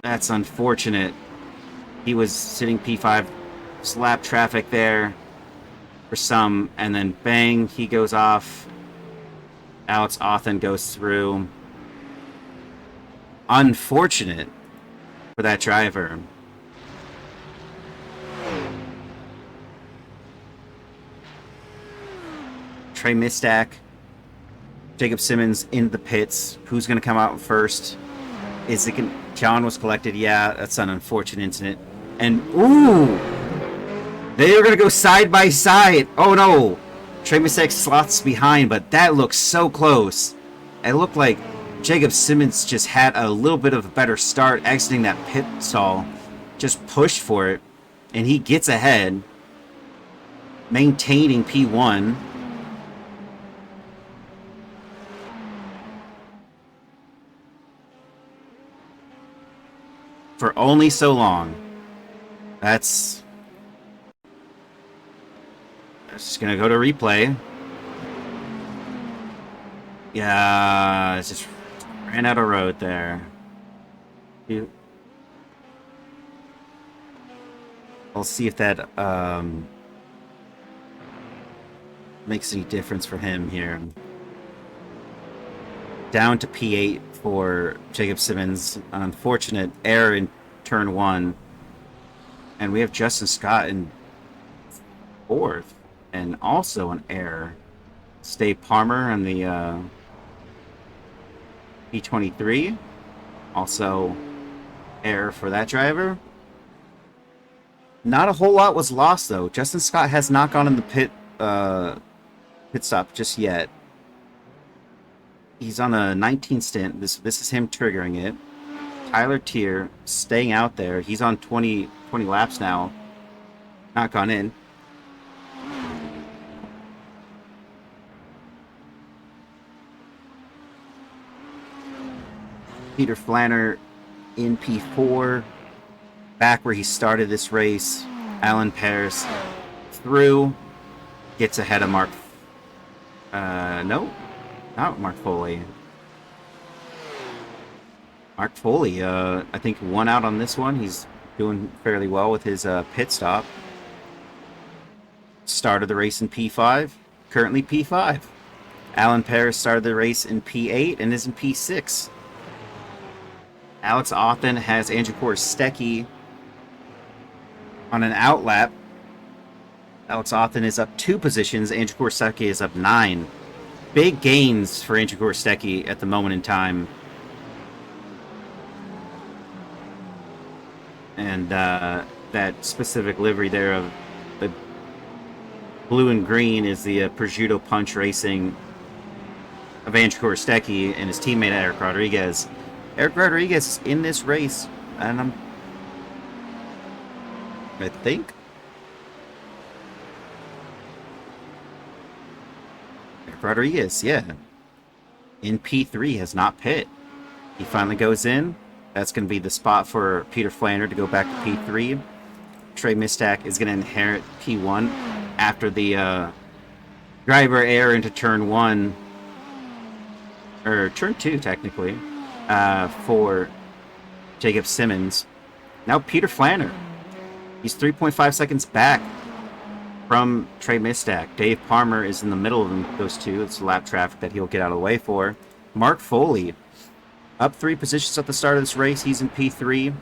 That's unfortunate. He was sitting P5, slap traffic there for some, and then bang, he goes off. Alex Authen goes through. Unfortunate for that driver. Trey Mistack, Jacob Simmons in the pits. Who's going to come out first? Is it John was collected? Yeah, that's an unfortunate incident. And ooh, they are going to go side by side. Oh no, Trey Mistack slots behind, but that looks so close. It looked like Jacob Simmons just had a little bit of a better start exiting that pit stall. Just pushed for it, and he gets ahead, maintaining P1. For only so long. That's just gonna go to replay. Yeah, it just ran out of road there. I'll see if that makes any difference for him here. Down to P8 for Jacob Simmons. An unfortunate error in turn 1. And we have Justin Scott in 4th. And also an error. Stay Palmer on the P23. Also error for that driver. Not a whole lot was lost though. Justin Scott has not gone in the pit stop just yet. He's on a 19 stint. This is him triggering it. Tyler Tier staying out there. He's on 20 laps now. Not gone in. Peter Flanner in P4. Back where he started this race. Alan Pearce through. Gets ahead of Mark. No. Not Mark Foley. Mark Foley, I think one out on this one. He's doing fairly well with his pit stop. Started the race in P5. Currently P5. Alan Pearce started the race in P8 and is in P6. Alex Othen has Andrew Korostecki on an outlap. Alex Othen is up 2 positions. Andrew Korostecki is up 9. Big gains for Andrew Korostecki at the moment in time. And that specific livery there of the blue and green is the Prosciutto Punch Racing of Andrew Korostecki and his teammate Eric Rodriguez. Eric Rodriguez is in this race, and I think Rodriguez, yeah, in P3 has not pit. He finally goes in. That's going to be the spot for Peter Flanner to go back to P3. Trey Mistack is going to inherit P1 after the driver error into turn 1, or turn 2 technically, for Jacob Simmons. Now Peter Flanner. He's 3.5 seconds back from Trey Mistack. Dave Palmer is in the middle of those two. It's lap traffic that he'll get out of the way for. Mark Foley, up 3 positions at the start of this race. He's in P3.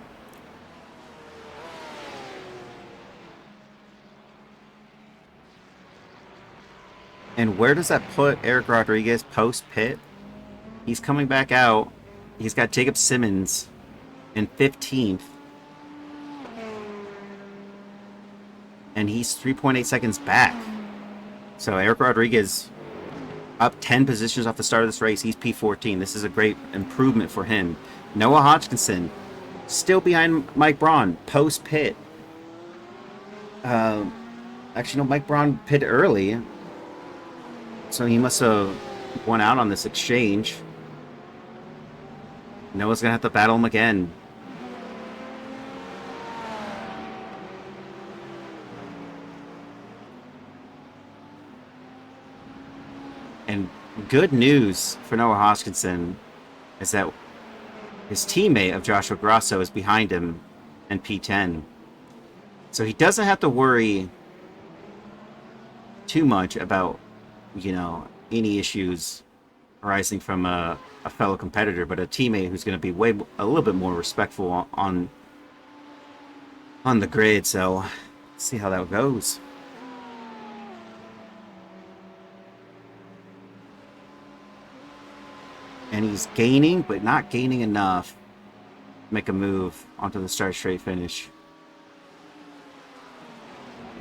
And where does that put Eric Rodriguez post-pit? He's coming back out. He's got Jacob Simmons in 15th. And he's 3.8 seconds back. So Eric Rodriguez up 10 positions off the start of this race. He's P14. This is a great improvement for him. Noah Hodgkinson still behind Mike Braun post-pit. Actually, no, Mike Braun pit early. So he must have won out on this exchange. Noah's going to have to battle him again. And good news for Noah Hodgkinson is that his teammate of Joshua Grosso is behind him in P10. So he doesn't have to worry too much about, you know, any issues arising from a fellow competitor, but a teammate who's going to be a little bit more respectful on the grid. So let's see how that goes. And he's gaining, but not gaining enough to make a move onto the start straight finish.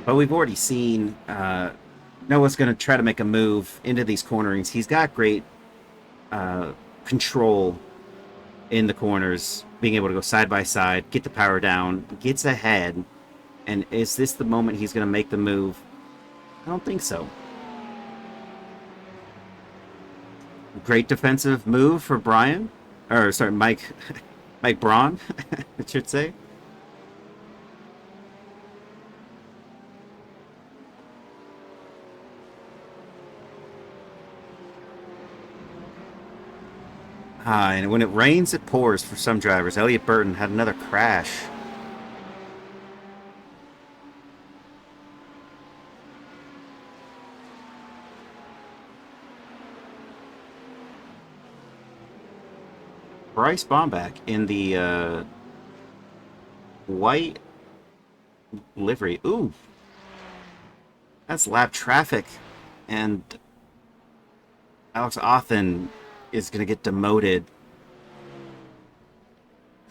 But we've already seen Noah's going to try to make a move into these cornerings. He's got great control in the corners, being able to go side by side, get the power down, gets ahead. And is this the moment he's going to make the move? I don't think so. Great defensive move for Brian. Or, sorry, Mike. Mike Braun, I should say. And when it rains, it pours for some drivers. Elliott Burton had another crash. Bryce Bomback in the white livery. Ooh. That's lap traffic. And Alex Othen is going to get demoted.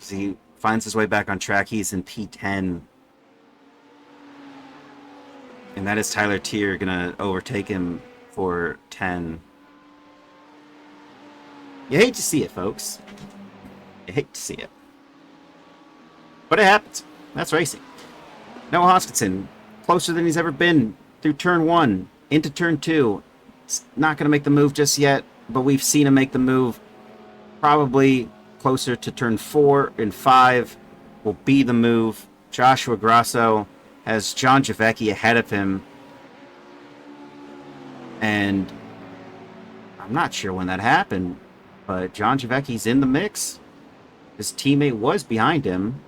As he finds his way back on track. He's in P10. And that is Tyler Tier going to overtake him for 10. You hate to see it, folks. You hate to see it. But it happens. That's racing. Noah Hoskinson, closer than he's ever been through turn 1 into turn 2. It's not going to make the move just yet, but we've seen him make the move. Probably closer to turn 4 and 5 will be the move. Joshua Grasso has John Javecki ahead of him. And I'm not sure when that happened, but John Javecki's in the mix. His teammate was behind him.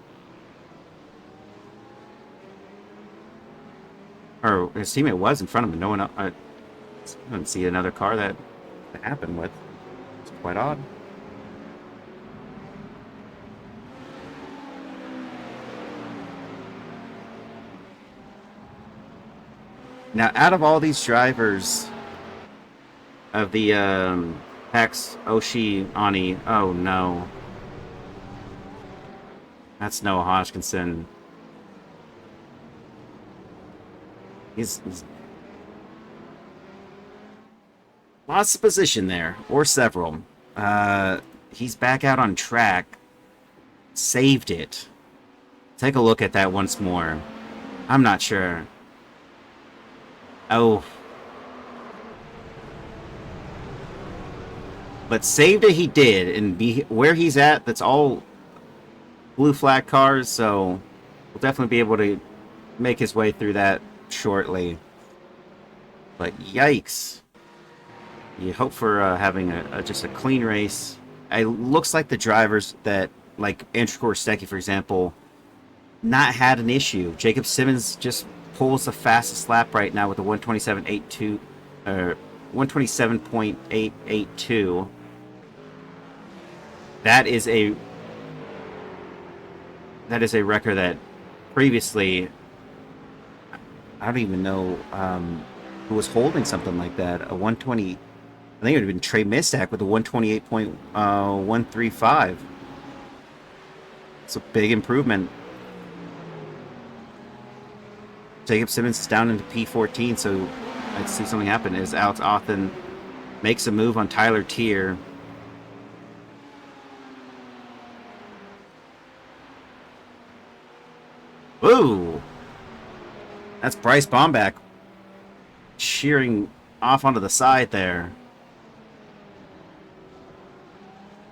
Or his teammate was in front of him. No one else. I didn't see another car that happened with. It's quite odd. Now, out of all these drivers of the Hex, Oshie, Ani, oh no. That's Noah Hodgkinson. He's lost the position there, or several. He's back out on track. Saved it. Take a look at that once more. I'm not sure. Oh. But saved it he did, and where he's at, that's all blue flag cars, so we'll definitely be able to make his way through that shortly. But yikes. You hope for having just a clean race. It looks like the drivers that, like Andrew Korstecki, for example, not had an issue. Jacob Simmons just pulls the fastest lap right now with a 127.82, 127.882. That is a record that previously I don't even know who was holding something like that. A 120. I think it would have been Trey Mistak with a 128.135. It's a big improvement. Jacob Simmons is down into P14, so I'd see something happen as Alex Othen makes a move on Tyler Tier. Ooh! That's Bryce Bomback shearing off onto the side there.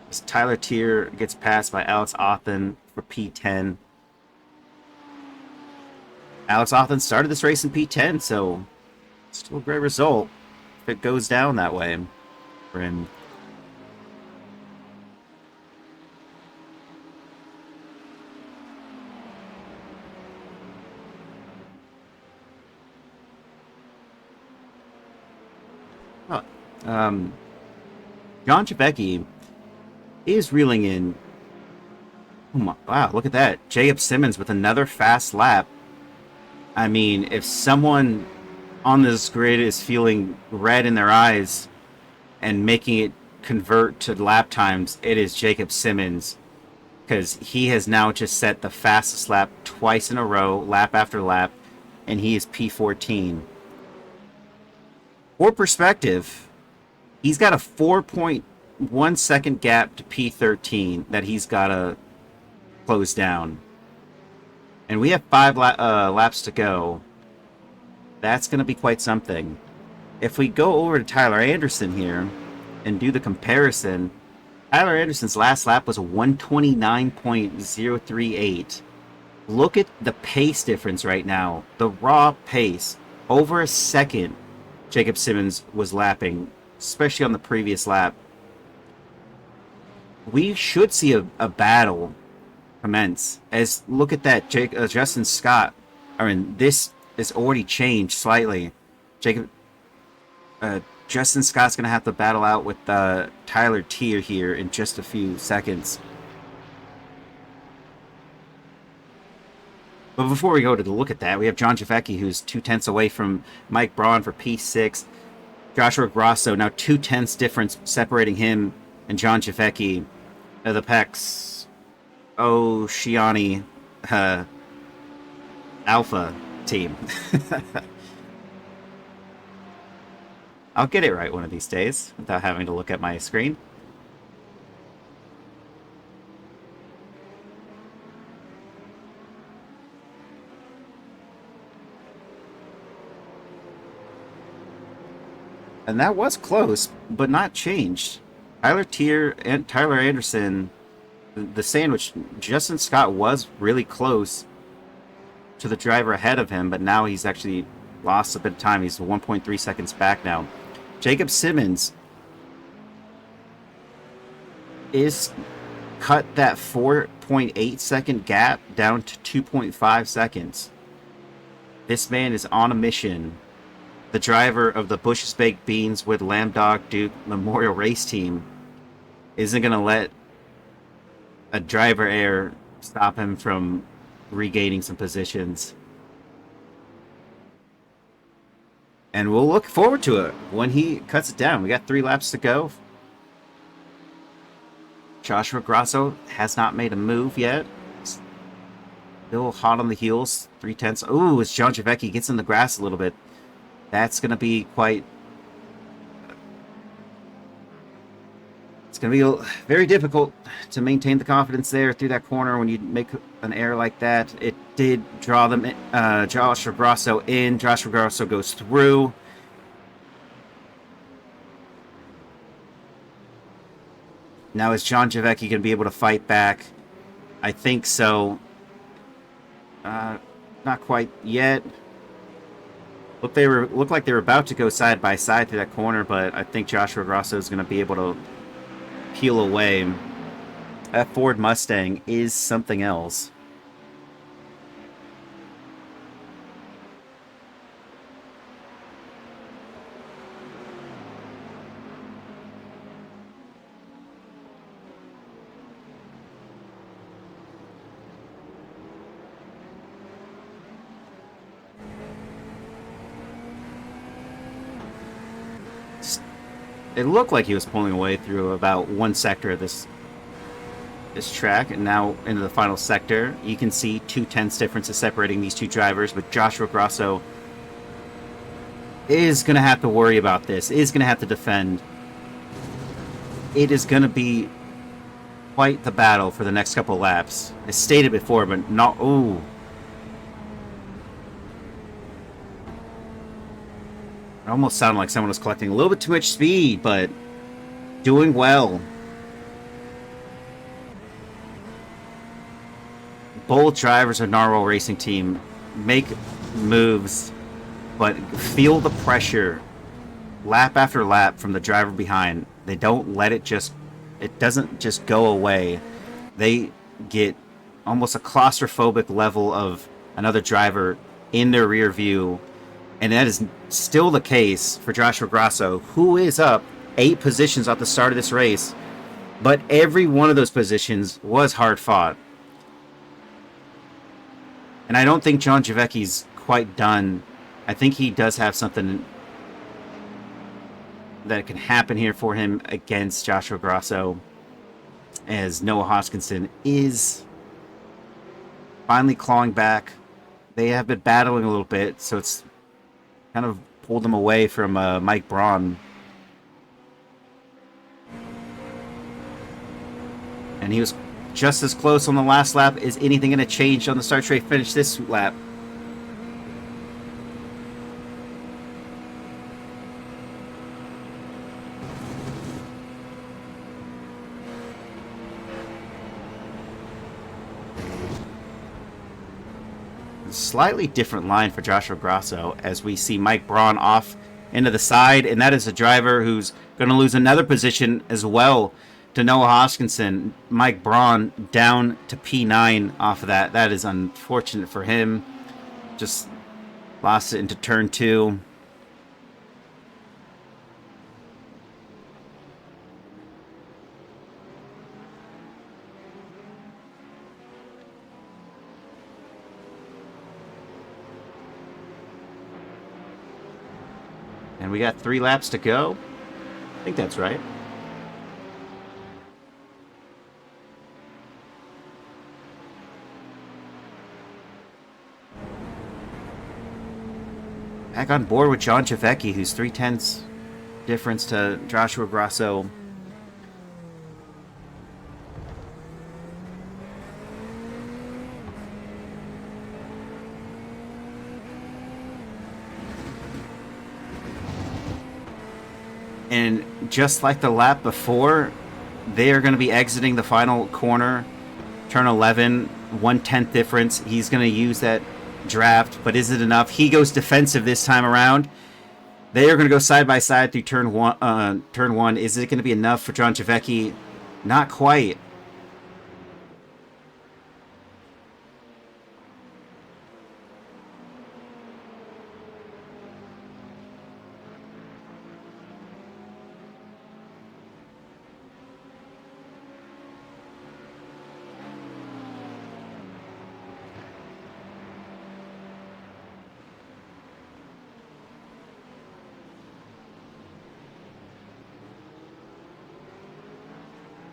As Tyler Tier gets passed by Alex Othen for P10. Alex Othen started this race in P10, so still a great result if it goes down that way for him. John Javecki is reeling in. Oh my, wow, look at that. Jacob Simmons with another fast lap. I mean, if someone on this grid is feeling red in their eyes and making it convert to lap times, it is Jacob Simmons, because he has now just set the fastest lap twice in a row, lap after lap, and he is P14. For perspective, he's got a 4.1 second gap to P13 that he's got to close down. And we have 5 laps to go. That's going to be quite something. If we go over to Tyler Anderson here and do the comparison, Tyler Anderson's last lap was a 129.038. Look at the pace difference right now. The raw pace. Over a second, Jacob Simmons was lapping, especially on the previous lap. We should see a battle commence. As look at that, Justin Scott. This has already changed slightly. Justin Scott's going to have to battle out with Tyler Tier here in just a few seconds. But before we go to look at that, we have John Javecki, who's 2/10 away from Mike Braun for P6. Joshua Grosso, now 2/10 difference separating him and John Javecki. The Pex Oceani Alpha team. I'll get it right one of these days without having to look at my screen. And that was close, but not changed. Tyler Tier and Tyler Anderson, the sandwich, Justin Scott was really close to the driver ahead of him, but now he's actually lost a bit of time. He's 1.3 seconds back now. Jacob Simmons is cut that 4.8 second gap down to 2.5 seconds. This man is on a mission. The driver of the Bush's Baked Beans with Lamb Dog Duke Memorial Race Team isn't going to let a driver error stop him from regaining some positions. And we'll look forward to it when he cuts it down. We got 3 laps to go. Joshua Grosso has not made a move yet. Still hot on the heels. 3/10. Ooh, as John Javecki gets in the grass a little bit. That's going to be quite... It's going to be very difficult to maintain the confidence there through that corner when you make an error like that. It did draw them Joshua Grosso in. Joshua Grosso goes through. Now is John Javecki going to be able to fight back? I think so. Not quite yet. Looked like they were about to go side by side through that corner, but I think Joshua Grosso is going to be able to peel away. That Ford Mustang is something else. It looked like he was pulling away through about one sector of this track, and now into the final sector. You can see 2/10 differences separating these two drivers, but Joshua Grosso is going to have to worry about this, is going to have to defend. It is going to be quite the battle for the next couple of laps. I stated before, but not... Ooh. It almost sounded like someone was collecting a little bit too much speed, but doing well. Both drivers of Narwhal Racing Team make moves, but feel the pressure lap after lap from the driver behind. They don't let it doesn't just go away. They get almost a claustrophobic level of another driver in their rear view. And that is still the case for Joshua Grosso, who is up 8 positions at the start of this race. But every one of those positions was hard fought. And I don't think John Javecki's quite done. I think he does have something that can happen here for him against Joshua Grosso, as Noah Hoskinson is finally clawing back. They have been battling a little bit, so it's kind of pulled them away from Mike Braun. And he was just as close on the last lap. Is anything going to change on the start straight finish this lap? Slightly different line for Joshua Grosso as we see Mike Braun off into the side, and that is a driver who's going to lose another position as well to Noah Hoskinson. Mike Braun down to P9 off of that. That is unfortunate for him. Just lost it into turn 2. And we got 3 laps to go. I think that's right. Back on board with John Javecki, who's 3/10 difference to Joshua Grosso. And just like the lap before, they are going to be exiting the final corner, turn 11, 1/10 difference. He's going to use that draft, but is it enough? He goes defensive this time around. They are going to go side by side through turn one. Is it going to be enough for John Javecki? Not quite.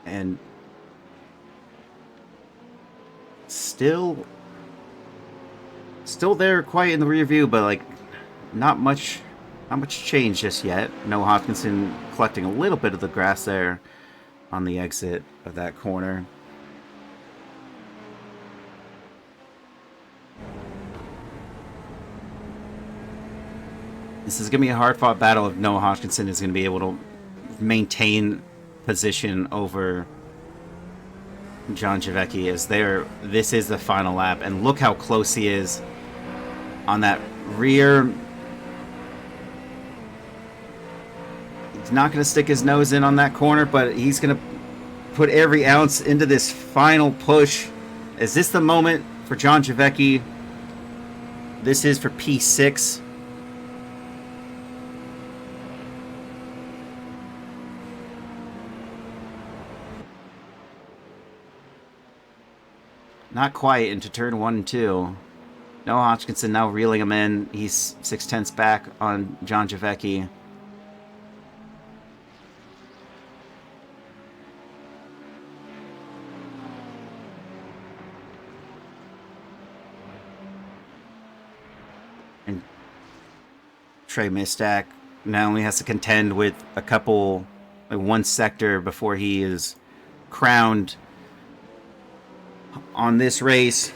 And still there, quite in the rear view, but like not much change just yet. Noah Hopkinson collecting a little bit of the grass there on the exit of that corner. This is going to be a hard-fought battle if Noah Hopkinson is going to be able to maintain position over John Javecki. This is the final lap, and look how close he is on that rear. He's not going to stick his nose in on that corner, but he's going to put every ounce into this final push. Is this the moment for John Javecki? This is for P6. Not quite into turn 1 and 2. Noah Hopkinson now reeling him in. He's 6/10 back on John Javecki. And Trey Mistak not only has to contend with one sector before he is crowned on this race.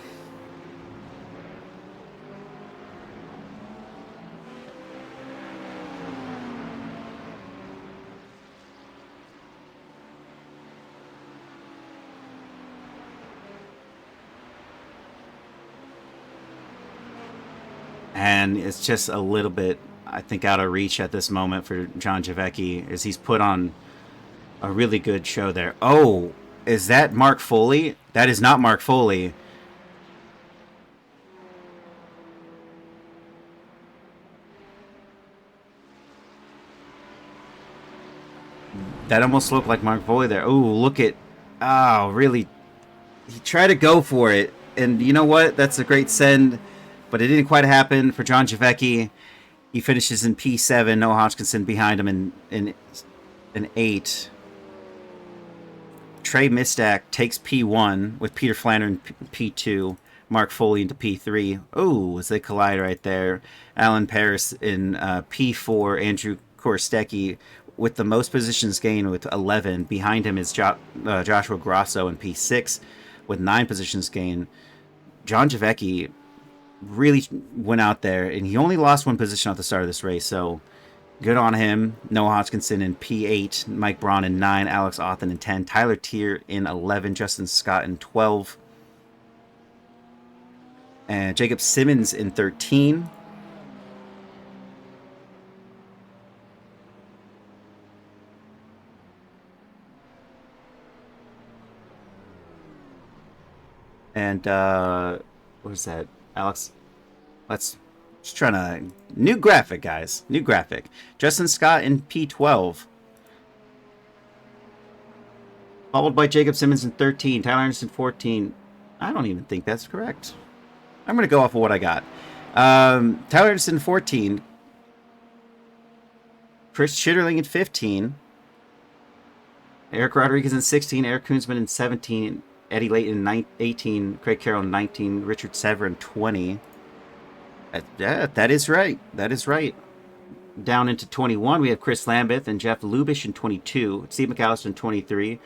And it's just a little bit, I think, out of reach at this moment for John Javecki, as he's put on a really good show there. Oh, is that Mark Foley? That is not Mark Foley. That almost looked like Mark Foley there. Oh, look at... Oh, really? He tried to go for it. And you know what? That's a great send. But it didn't quite happen for John Javecki. He finishes in P7. Noah Hodgkinson behind him in 8. Trey Mistack takes P1 with Peter Flanner in P2. Mark Foley into P3. Oh, as they collide right there. Alan Paris in P4. Andrew Korostecki with the most positions gained with 11. Behind him is Joshua Grosso in P6 with 9 positions gained. John Javecki really went out there, and he only lost 1 position at the start of this race, so good on him. Noah Hodgkinson in P8, Mike Braun in 9, Alex Authen in 10, Tyler Tier in 11, Justin Scott in 12, and Jacob Simmons in 13. And what is that? Alex, let's just trying to new graphic, guys. New graphic. Justin Scott in P12. Followed by Jacob Simmons in 13, Tyler Anderson 14. I don't even think that's correct. I'm going to go off of what I got. Tyler Anderson 14. Chris Schitterling in 15. Eric Rodriguez in 16. Eric Koonsman in 17. Eddie Layton in 18. Craig Carroll in 19. Richard Sever in 20. That is right. That is right. Down into 21, we have Chris Lambeth and Jeff Lubish in 22. Steve McAllister in 23.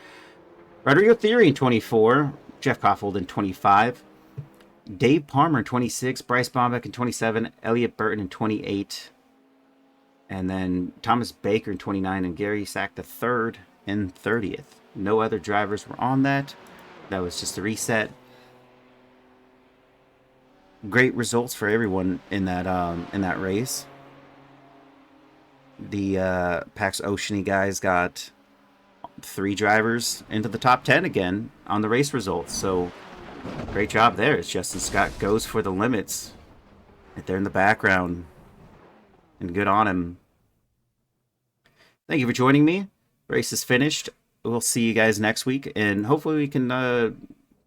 Rodrigo Theory in 24. Jeff Koffold in 25. Dave Palmer in 26. Bryce Bombeck in 27. Elliot Burton in 28. And then Thomas Baker in 29. And Gary Sack III in 30th. No other drivers were on that. That was just a reset. Great results for everyone in that race. The Pax Oceany guys got 3 drivers into the top 10 again on the race results. So great job there. It's Justin Scott goes for the limits right there in the background. And good on him. Thank you for joining me. Race is finished. We'll see you guys next week, and hopefully we can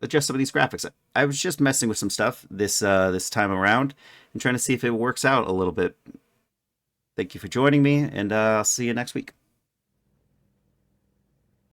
adjust some of these graphics. I was just messing with some stuff this time around and trying to see if it works out a little bit. Thank you for joining me, and I'll see you next week.